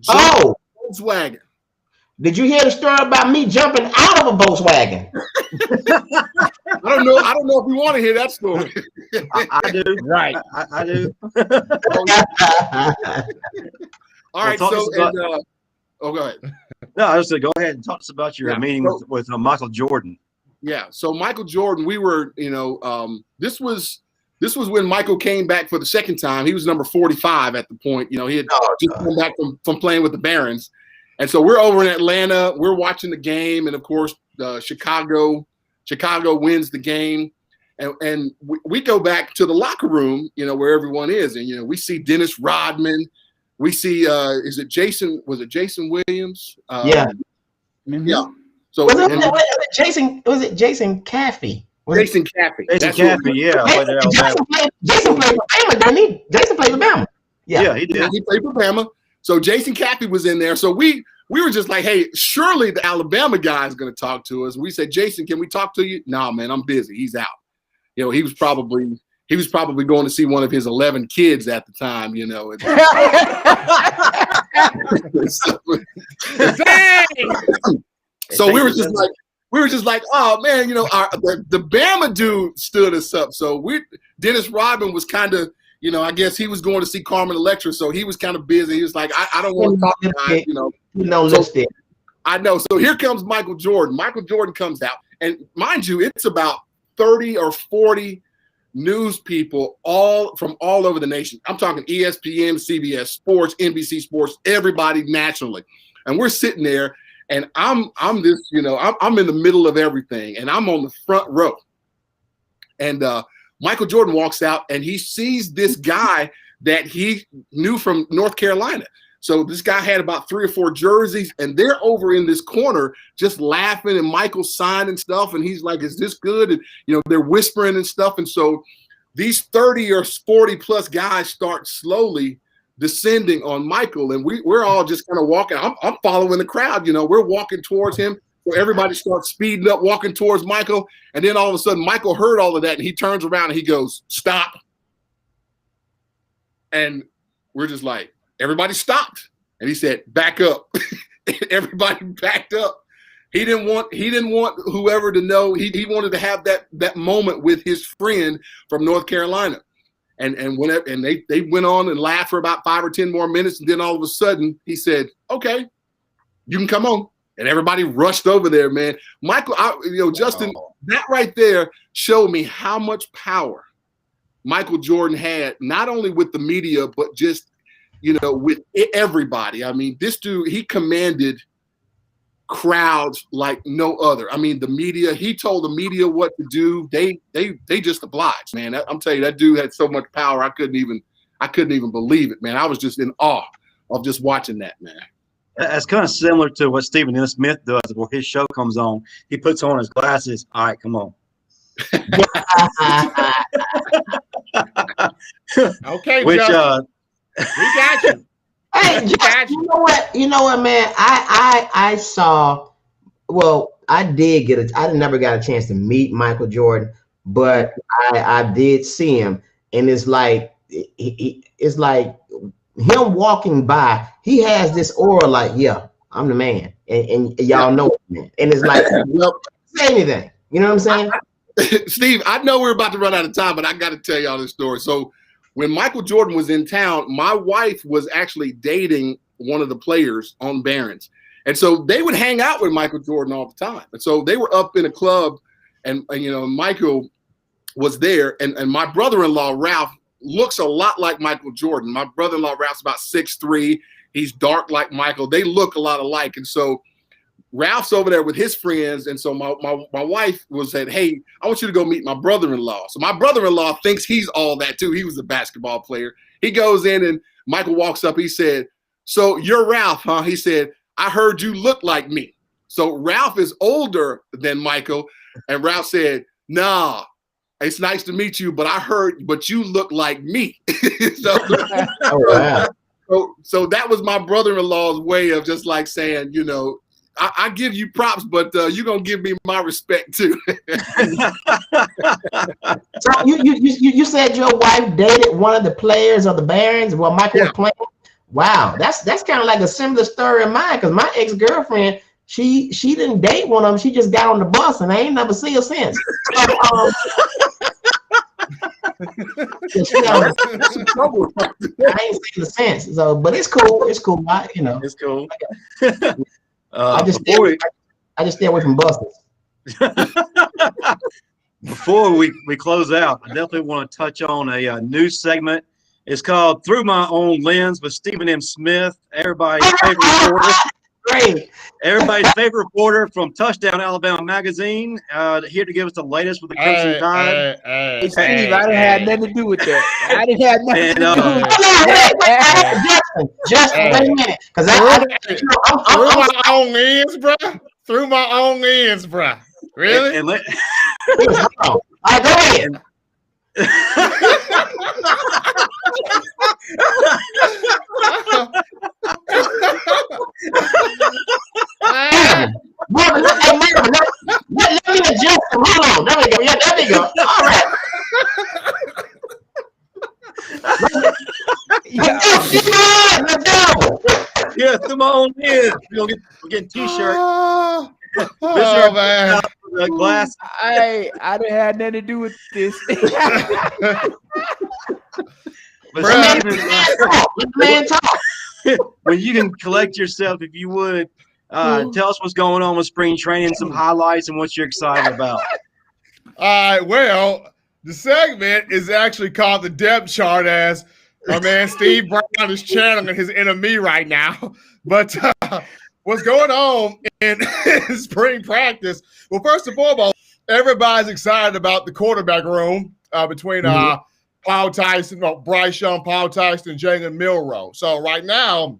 Volkswagen. Did you hear the story about me jumping out of a Volkswagen? I don't know if we want to hear that story. I do. Right. I do. All right. Well, go ahead. No, I was going to go ahead and talk to us about your meeting with Michael Jordan. Yeah. So Michael Jordan, we were, this was when Michael came back for the second time. He was number 45 at the point. He had just come back from playing with the Barons. And so we're over in Atlanta. We're watching the game. And, of course, Chicago wins the game. And we go back to the locker room, where everyone is. And, we see Dennis Rodman. We see, was it Jason Williams? Yeah. Yeah. So was it Jason Caffey? Jason Caffey. Yeah. Jason played for Bama, didn't he? Jason played for Bama. Yeah, he did. Yeah, he played for Bama. So Jason Caffey was in there. So we were just like, hey, surely the Alabama guy is going to talk to us. And we said, Jason, can we talk to you? No, man, I'm busy. He's out. He was probably going to see one of his 11 kids at the time, So we were just like, oh man, the Bama dude stood us up. So Dennis Rodman was kind of, I guess he was going to see Carmen Electra, so he was kind of busy. He was like, I don't want to talk to guys, I know. So here comes Michael Jordan. Michael Jordan comes out, and mind you, it's about 30 or 40 news people from all over the nation. I'm talking ESPN, CBS Sports, NBC Sports, everybody nationally. And we're sitting there, and I'm in the middle of everything, and I'm on the front row. And Michael Jordan walks out, and he sees this guy that he knew from North Carolina. So this guy had about 3 or 4 jerseys, and they're over in this corner just laughing, and Michael's signing stuff, and he's like, is this good? And, they're whispering and stuff. And so these 30 or 40 plus guys start slowly descending on Michael, and we're all just kind of walking. I'm following the crowd, we're walking towards him. So everybody starts speeding up, walking towards Michael. And then all of a sudden, Michael heard all of that, and he turns around and he goes, stop. And we're just like, everybody stopped. And he said, back up. Everybody backed up. He didn't want whoever to know. He wanted to have that moment with his friend from North Carolina. And they went on and laughed for about 5 or 10 more minutes. And then all of a sudden he said, okay, you can come on. And everybody rushed over there, man. Michael, Justin, that right there showed me how much power Michael Jordan had, not only with the media, but just you know, with everybody. I mean, this dude, he commanded crowds like no other. I mean, the media, he told the media what to do. They just obliged, man. I'm telling you, that dude had so much power. I couldn't even believe it, man. I was just in awe of just watching that, man. That's kind of similar to what Stephen N. Smith does before his show comes on. He puts on his glasses. All right, come on. Okay, Which Justin, we got you. Hey, you know what? You know what, man? I saw. Well, I never got a chance to meet Michael Jordan, but I did see him, and it's like it's like him walking by. He has this aura, like, yeah, I'm the man, and y'all know it, man. And it's like, well, say anything. You know what I'm saying? Steve, I know we're about to run out of time, but I got to tell y'all this story. So when Michael Jordan was in town, my wife was actually dating one of the players on Barron's. And so they would hang out with Michael Jordan all the time. And so they were up in a club, and you know, Michael was there. And my brother-in-law, Ralph, looks a lot like Michael Jordan. My brother-in-law, Ralph's about 6'3". He's dark like Michael. They look a lot alike. And so Ralph's over there with his friends, and so my wife said, hey, I want you to go meet my brother-in-law. So my brother-in-law thinks he's all that too. He was a basketball player. He goes in, and Michael walks up. He said, so you're Ralph, huh? He said, I heard you look like me. So Ralph is older than Michael, and Ralph said, nah, it's nice to meet you, but you look like me. So, Oh, wow. so that was my brother-in-law's way of just like saying, you know, I give you props, but you're gonna give me my respect too. So you said your wife dated one of the players of the Barons while Michael was playing. Wow, that's kind of like a similar story of mine, because my ex-girlfriend, she didn't date one of them. She just got on the bus, and I ain't never see her since. I ain't seen her since. So, but it's cool. It's cool. It's cool. I just stay away from buses. Before we close out, I definitely want to touch on a new segment. It's called Through My Own Lens with Stephen M. Smith, everybody's favorite reporter. Great. Everybody's favorite reporter from Touchdown Alabama Magazine, here to give us the latest with the Crimson Tide. Hey, Steve, I didn't have nothing to do with that. I didn't have nothing to do with that. Justin, wait a minute. Because through my own lens, bro. Through my own lens, bro. Really? All right, go ahead. Marvin, let me adjust. Hold on. There we go. Yeah, there we go. All right. Let's go. Yeah, through my own lens. We're getting t-shirts. Oh man. The glass. I didn't have nothing to do with this. Man, talk. When you can collect yourself, if you would, tell us what's going on with spring training, some highlights, and what you're excited about. All right. Well, the segment is actually called the depth chart, as my man Steve Brown is channeling his inner me right now. But what's going on in spring practice? Well, first and foremost, everybody's excited about the quarterback room between Paul Tyson, Bryce Young, Paul Tyson, and Jalen Milroe. So right now,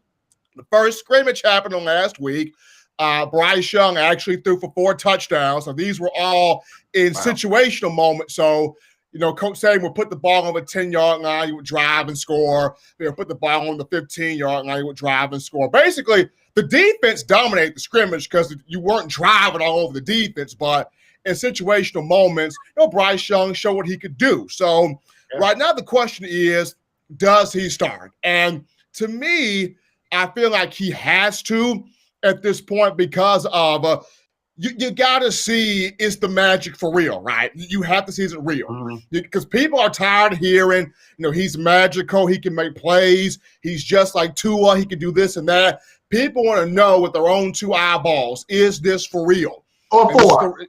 the first scrimmage happened on last week. Bryce Young actually threw for 4 touchdowns. So these were all in situational moments. So, you know, Coach Saban would put the ball on the 10-yard line, he would drive and score. They would put the ball on the 15-yard line, he would drive and score. Basically, the defense dominated the scrimmage because you weren't driving all over the defense, but in situational moments, you know, Bryce Young showed what he could do. So right now the question is, does he start? And to me, I feel like he has to at this point because of you got to see, is the magic for real, right? You have to see, is it real? Because people are tired of hearing, you know, he's magical, he can make plays, he's just like Tua, he can do this and that. People want to know with their own 2 eyeballs, is this for real? Or 4.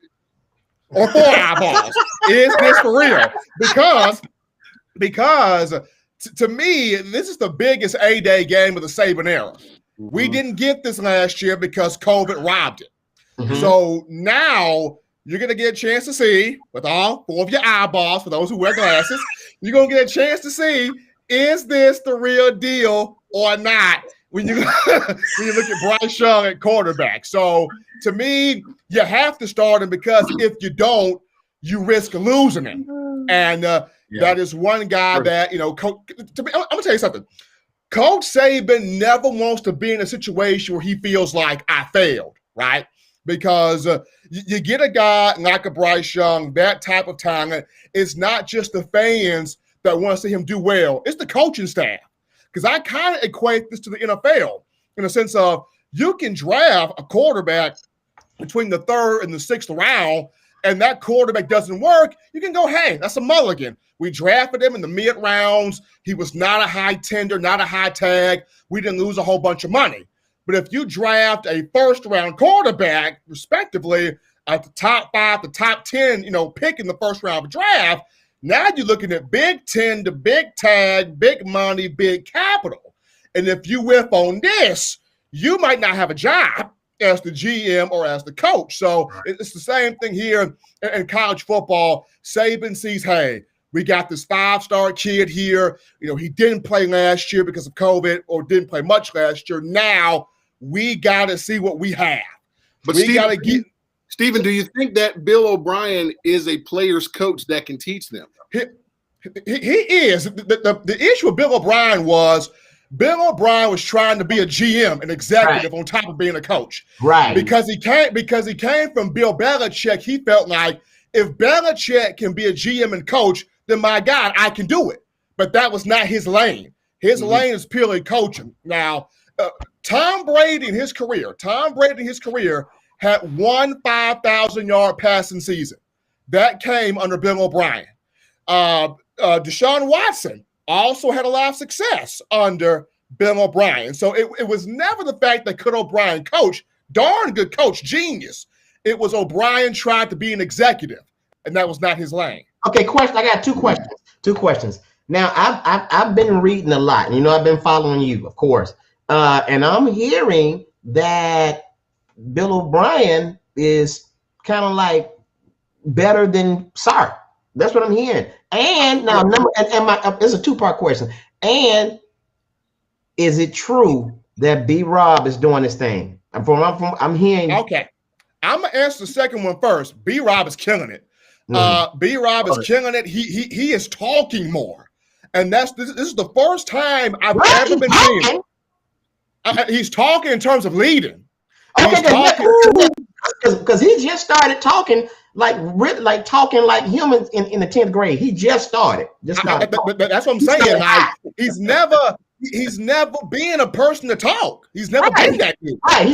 Or 4 eyeballs. Is this for real? Because to me, this is the biggest A-Day game of the Saban era. Mm-hmm. We didn't get this last year because COVID robbed it. Mhm. So now you're going to get a chance to see, with all 4 of your eyeballs, for those who wear glasses, you're going to get a chance to see, is this the real deal or not when you, when you look at Bryce Young at quarterback. So to me, you have to start him because if you don't, you risk losing him. And that is one guy that, you know, to me, I'm going to tell you something. Coach Saban never wants to be in a situation where he feels like I failed, right? Because you get a guy like a Bryce Young, that type of talent, it's not just the fans that want to see him do well. It's the coaching staff. Because I kind of equate this to the NFL in the sense of you can draft a quarterback between the 3rd and the 6th round, and that quarterback doesn't work, you can go, hey, that's a mulligan. We drafted him in the mid rounds. He was not a high tender, not a high tag. We didn't lose a whole bunch of money. But if you draft a 1st-round quarterback, respectively, at the top 5, the top 10, you know, pick in the 1st round of the draft, now you're looking at Big 10 to big tag, big money, big capital. And if you whiff on this, you might not have a job as the GM or as the coach. So it's the same thing here in college football. Saban sees, hey, we got this 5-star kid here. You know, he didn't play last year because of COVID or didn't play much last year. Now we got to see what we have. But we got to get. Stephen, do you think that Bill O'Brien is a player's coach that can teach them? He is. The issue with Bill O'Brien was trying to be a GM, an executive, on top of being a coach. Right. Because he came from Bill Belichick, he felt like if Belichick can be a GM and coach, then my God, I can do it. But that was not his lane. His lane is purely coaching. Now, Tom Brady in his career had one 5,000-yard passing season. That came under Bill O'Brien. Deshaun Watson also had a lot of success under Bill O'Brien. So it was never the fact that could O'Brien coach, darn good coach, genius. It was O'Brien tried to be an executive, and that was not his lane. Okay, question. I got two questions. Now, I've been reading a lot, and I've been following you, of course, and I'm hearing that Bill O'Brien is kind of like better than Sark. That's what I'm hearing. And now, it's a 2-part question. And is it true that B. Rob is doing this thing? I'm hearing. Okay, I'm gonna answer the second one first. B. Rob is killing it. B. Rob is killing it. He is talking more, and this is the first time I've ever been seeing. He's talking in terms of leading. Okay, because he just started talking like talking like humans in the 10th grade. He just started. But that's what I'm saying. Like he's never been a person to talk. He's never been that good. Right.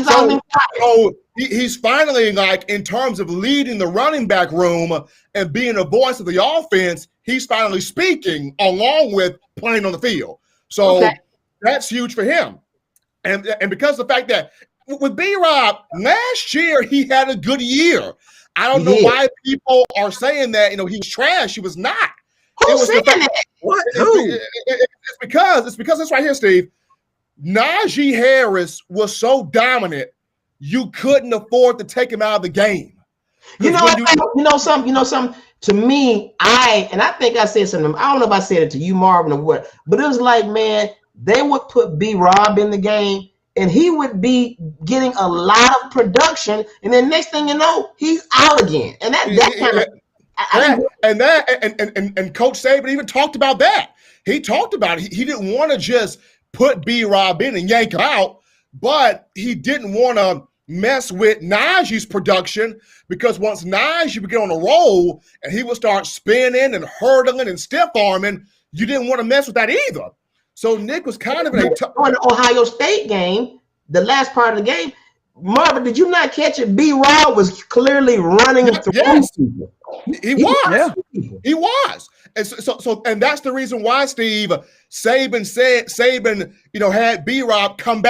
He's finally, like, in terms of leading the running back room and being a voice of the offense, he's finally speaking along with playing on the field. So that's huge for him. And because of the fact that with B-Rob, last year he had a good year. I don't know why people are saying that, he was trash. He was not. Who's saying that? What? It's because it's right here, Steve. Najee Harris was so dominant, you couldn't afford to take him out of the game. You know something. To me, I think I said something. I don't know if I said it to you, Marvin, or what, but it was like, man, they would put B-Rob in the game, and he would be getting a lot of production, and then next thing you know, he's out again. And and Coach Saban even talked about that. He talked about it. He didn't want to just put B-Rob in and yank him out, but he didn't want to mess with Najee's production, because once Najee would get on a roll and he would start spinning and hurdling and stiff arming, you didn't want to mess with that either. So Nick was kind of in the Ohio State game, the last part of the game. Marvin, did you not catch it? B-Rob was clearly running through people. He was. He was. And so and that's the reason why, Steve, Saban had B-Rob come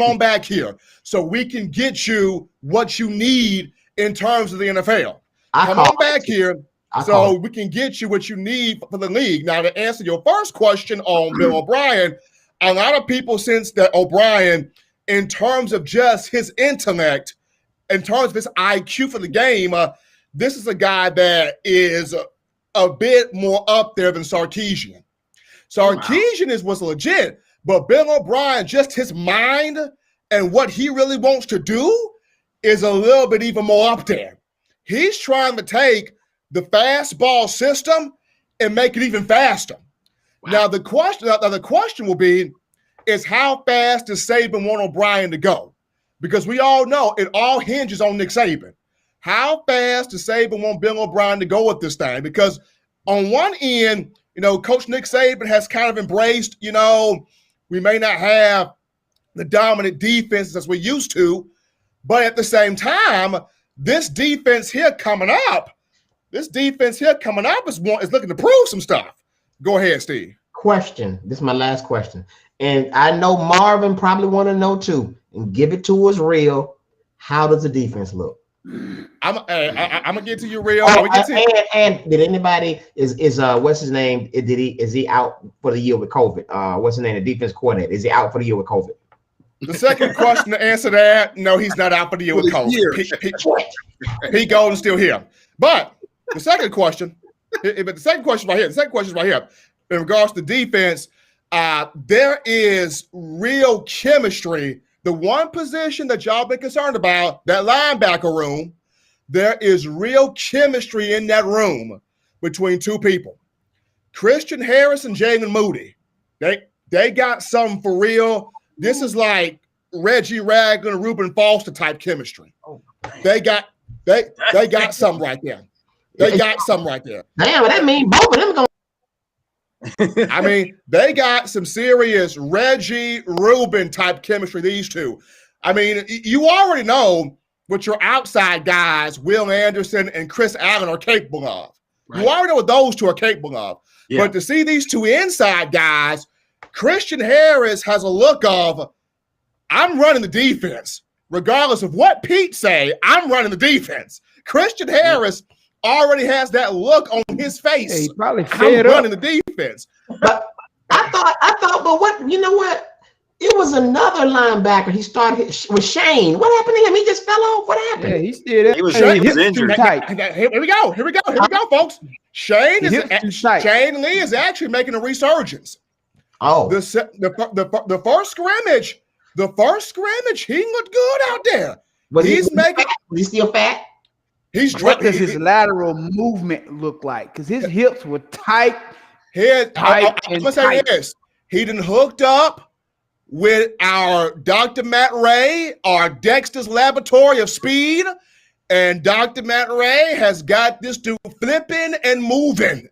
on back here, so we can get you what you need in terms of the NFL. Come on back here. So we can get you what you need for the league. Now, to answer your first question on Bill O'Brien, a lot of people sense that O'Brien, in terms of just his intellect, in terms of his IQ for the game, this is a guy that is a bit more up there than Sarkisian. Sarkisian was legit, but Bill O'Brien, just his mind and what he really wants to do is a little bit even more up there. He's trying to take the fastball system and make it even faster. Wow. Now the question will be is how fast does Saban want O'Brien to go? Because we all know it all hinges on Nick Saban. How fast does Saban want Bill O'Brien to go with this thing? Because on one end, Coach Nick Saban has kind of embraced, we may not have the dominant defense as we used to, but at the same time, this defense here coming up is looking to prove some stuff. Go ahead, Steve. Question. This is my last question. And I know Marvin probably want to know too. And give it to us real. How does the defense look? I'm gonna get to you real. And did anybody is what's his name? Is he out for the year with COVID? What's his name? The defense coordinator. Is he out for the year with COVID? The second question to answer that, no, he's not out for the year with COVID. Pete Golden's still here. But the second question right here, in regards to defense, there is real chemistry. The one position that y'all been concerned about, that linebacker room, there is real chemistry in that room between two people. Christian Harris and Jalen Moody. They got something for real. This is like Reggie Ragland and Reuben Foster type chemistry. They got something right there. They got something right there. Damn, that mean both of them going. I mean, they got some serious Reggie Reuben type chemistry, these two. I mean, you already know what your outside guys, Will Anderson and Chris Allen, are capable of. Right. You already know what those two are capable of. Yeah. But to see these two inside guys, Christian Harris has a look of, I'm running the defense. Regardless of what Pete say, I'm running the defense. Christian Harris already has that look on his face. Yeah, he probably I'm running the defense. But I thought, but what, you know what? It was another linebacker. He started with Shane. What happened to him? He just fell off. What happened? Yeah, he's still there. He was injured. Here we go, folks. Shane Lee is actually making a resurgence. Oh, the first scrimmage, he looked good out there. Was he still fat? What does his lateral movement look like? Because his hips were tight. I'm gonna say this: he done hooked up with our Dr. Matt Ray, our Dexter's Laboratory of Speed, and Dr. Matt Ray has got this dude flipping and moving.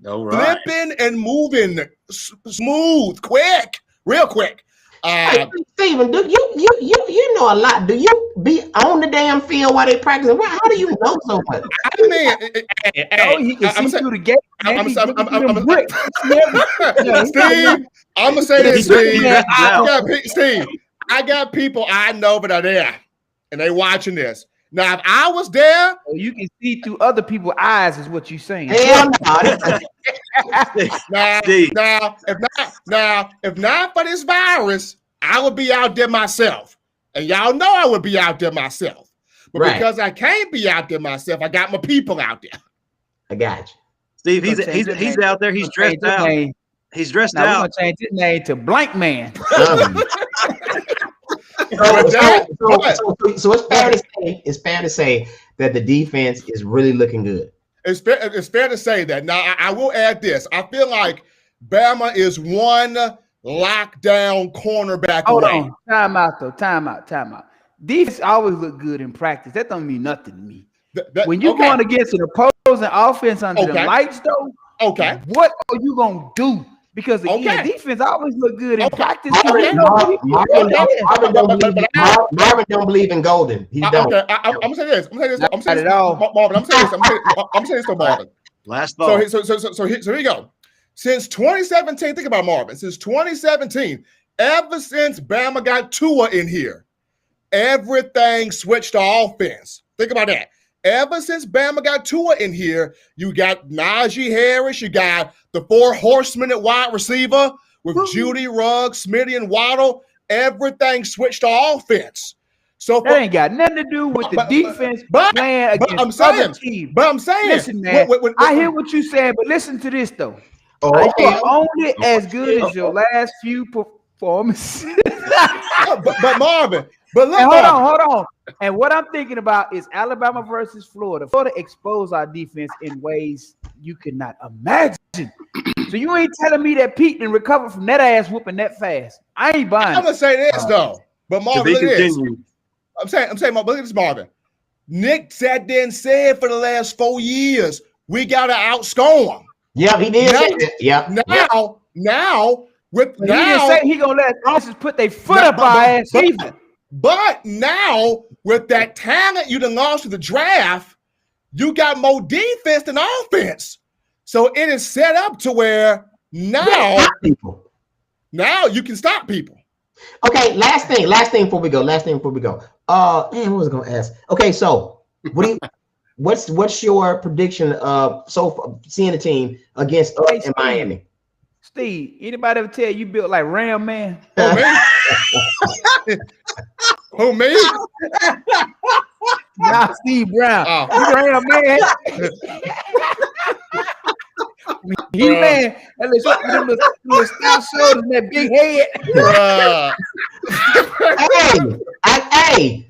All right. Flipping and moving, smooth, quick, real quick. Hey, Steven, do you know a lot? Do you be on the damn field while they practicing? How do you know so much? I mean, he can see through the gate. Steve, I'm gonna say this, Steve. I got people I know that are there, and they watching this. Now, if I was there, you can see through other people's eyes, is what you're saying. Hell no. If not for this virus, I would be out there myself. And y'all know I would be out there myself. But because I can't be out there myself, I got my people out there. I got you. Steve, he's out there. He's dressed out. He's dressed out. We're going to change his name to Blank Man. So it's fair to say that the defense is really looking good. It's fair to say that. Now, I will add this. I feel like Bama is one lockdown cornerback away. Hold on. Time out. Defense always look good in practice. That don't mean nothing to me. When you're going against an opposing offense under the lights, though, what are you going to do? Because again, defense always look good in practice. Marvin don't believe in Golden. He don't. I'm gonna say this. Marvin. I'm gonna say this to Marvin. Last ball. So here you go. Since 2017, think about Marvin. Since 2017, ever since Bama got Tua in here, everything switched to offense. Think about that. ever since Bama got Tua in here, you got Najee Harris, you got the 4 horsemen at wide receiver with Judy, Ruggs, Smitty, and Waddle. Everything switched to offense. So that ain't got nothing to do with the defense playing against other teams. But I'm saying, listen, man, I hear what you said, but listen to this though. Oh, you are only as good as your last few performances. but Marvin, but look, hold on. And what I'm thinking about is Alabama versus Florida. Florida exposed our defense in ways you cannot imagine. So you ain't telling me that Pete didn't recover from that ass whooping that fast. I ain't buying. I'm gonna say this though, but Marvin, look at this. I'm saying, look at this, Marvin. Nick sat there and said for the last 4 years we gotta outscore him. Yeah, he did. Now he didn't say he gonna let officers put their foot up our ass either. But now with that talent you done lost to the draft, you got more defense than offense. So it is set up to where now you can stop people. Okay, last thing before we go. Man, what was I gonna ask? Okay, so what's your prediction of seeing the team against us in Miami? Steve, anybody ever tell you built like Ram Man? Who, me? Nah, Steve Brown. You Ram Man. He man, that little stout shoulders and that big head.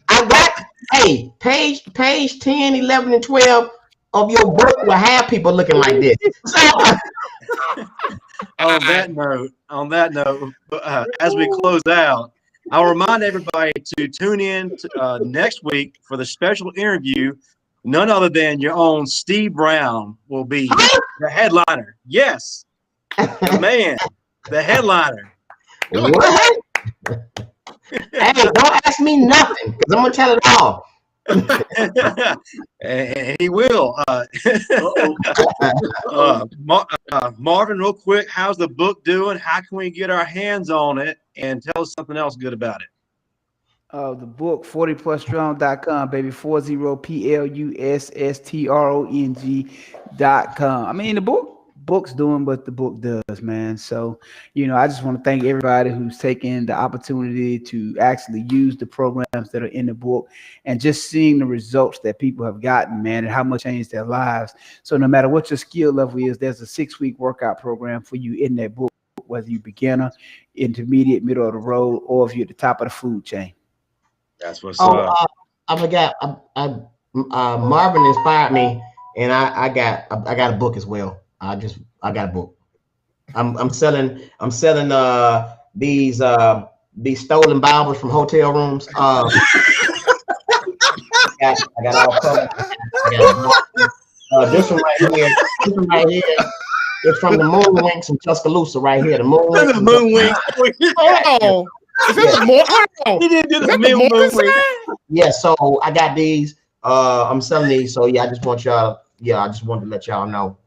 I got page 10, 11, and 12 of your book will have people looking like this. On that note, as we close out, I'll remind everybody to tune in next week for the special interview. None other than your own Steve Brown will be the headliner. Yes, man, the headliner. What? Hey, don't ask me nothing because I'm gonna tell it all. And he will. Marvin, real quick, how's the book doing? How can we get our hands on it? And tell us something else good about it. The book 40plusstrong.com, baby. 40plusstrong.com. I mean, the book's doing what the book does, man. So, I just want to thank everybody who's taken the opportunity to actually use the programs that are in the book and just seeing the results that people have gotten, man, and how much changed their lives. So no matter what your skill level is, there's a 6-week workout program for you in that book, whether you're beginner, intermediate, middle of the road, or if you're at the top of the food chain. That's what's up. I forgot. Marvin inspired me, and I got a book as well. I got a book. I'm selling these stolen Bibles from hotel rooms. I got all covered. This one right here. It's from the Moonwinks in Tuscaloosa right here. The Moonwinks. Oh. Is this more? He didn't do the Moonwinks. Yeah, so I got these. I'm selling these. So yeah, I just wanted to let y'all know.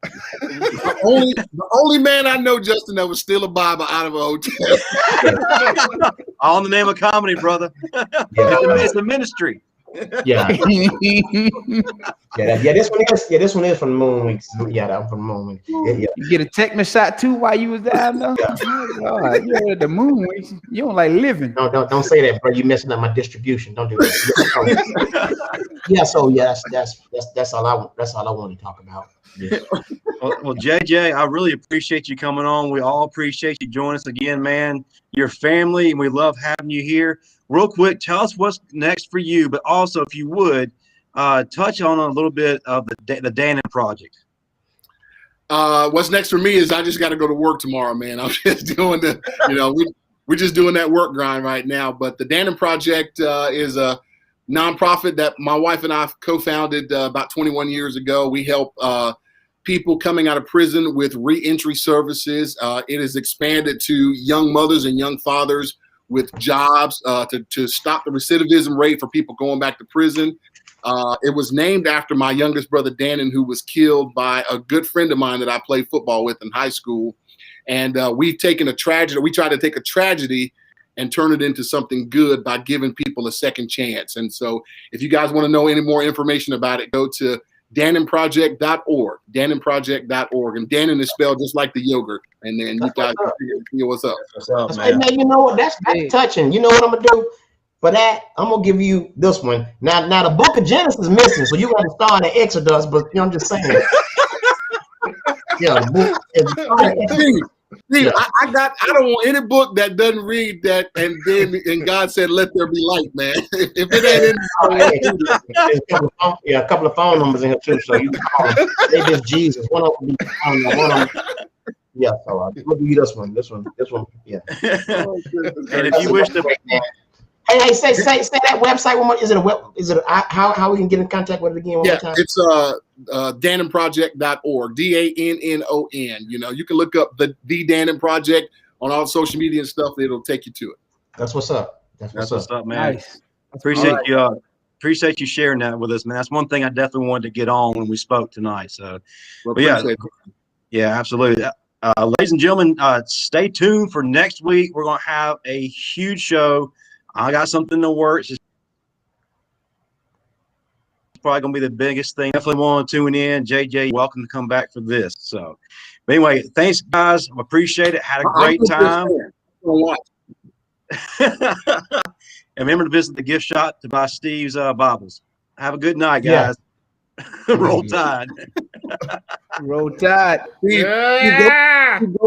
The only man I know, Justin, that would steal a Bible out of a hotel. All in the name of comedy, brother. Yeah. It's a ministry. Yeah. This one is from the Moonwinks. Yeah, that one from the Moonwinks. Yeah. You get a tetanus shot too while you was down there. Yeah. The Moonwinks. You don't like living. Don't say that, bro. You messing up my distribution. Don't do that. That's all I want to talk about. Yeah. Well, JJ, I really appreciate you coming on. We all appreciate you joining us again, man. Your family, and we love having you here. Real quick, tell us what's next for you, but also, if you would, touch on a little bit of the Dannon Project. What's next for me is I just got to go to work tomorrow, man. I'm just doing we're just doing that work grind right now. But the Dannon Project is a nonprofit that my wife and I co-founded about 21 years ago. We help people coming out of prison with reentry services. It has expanded to young mothers and young fathers with jobs to stop the recidivism rate for people going back to prison. It was named after my youngest brother, Dannon, who was killed by a good friend of mine that I played football with in high school. And we've taken a tragedy. We tried to take a tragedy and turn it into something good by giving people a second chance. And so if you guys want to know any more information about it, go to DannonProject.org, DannonProject.org. And Dannon is spelled just like the yogurt. And then you guys can figure what's up. Man, you know what? That's touching. You know what I'm going to do? For that, I'm going to give you this one. Now the book of Genesis is missing, so you got to start in Exodus, but I'm just saying. Yeah, the book is Steve, I don't want any book that doesn't read that and God said let there be light, man. If it ain't in a couple of phone numbers in here too, so you can call them. They just Jesus. One of them, one of them. Yeah, so I'm gonna give you this one, yeah. And if you wish to Hey, say that website one more. Is it how we can get in contact with it again one more time? It's DannonProject.org, DANNON. You know, you can look up the Dannon Project on all social media and stuff. It'll take you to it. That's what's up. That's what's up, man. Nice. Appreciate you sharing that with us, man. That's one thing I definitely wanted to get on when we spoke tonight. So, yeah, absolutely. Ladies and gentlemen, stay tuned for next week. We're going to have a huge show. I got something in the works. It's probably going to be the biggest thing. Definitely want to tune in. JJ, welcome to come back for this. So, but anyway, thanks, guys. I appreciate it. Had a great time. And remember to visit the gift shop to buy Steve's Bibles. Have a good night, guys. Yeah. Roll Tide. Roll Tide. Yeah. You go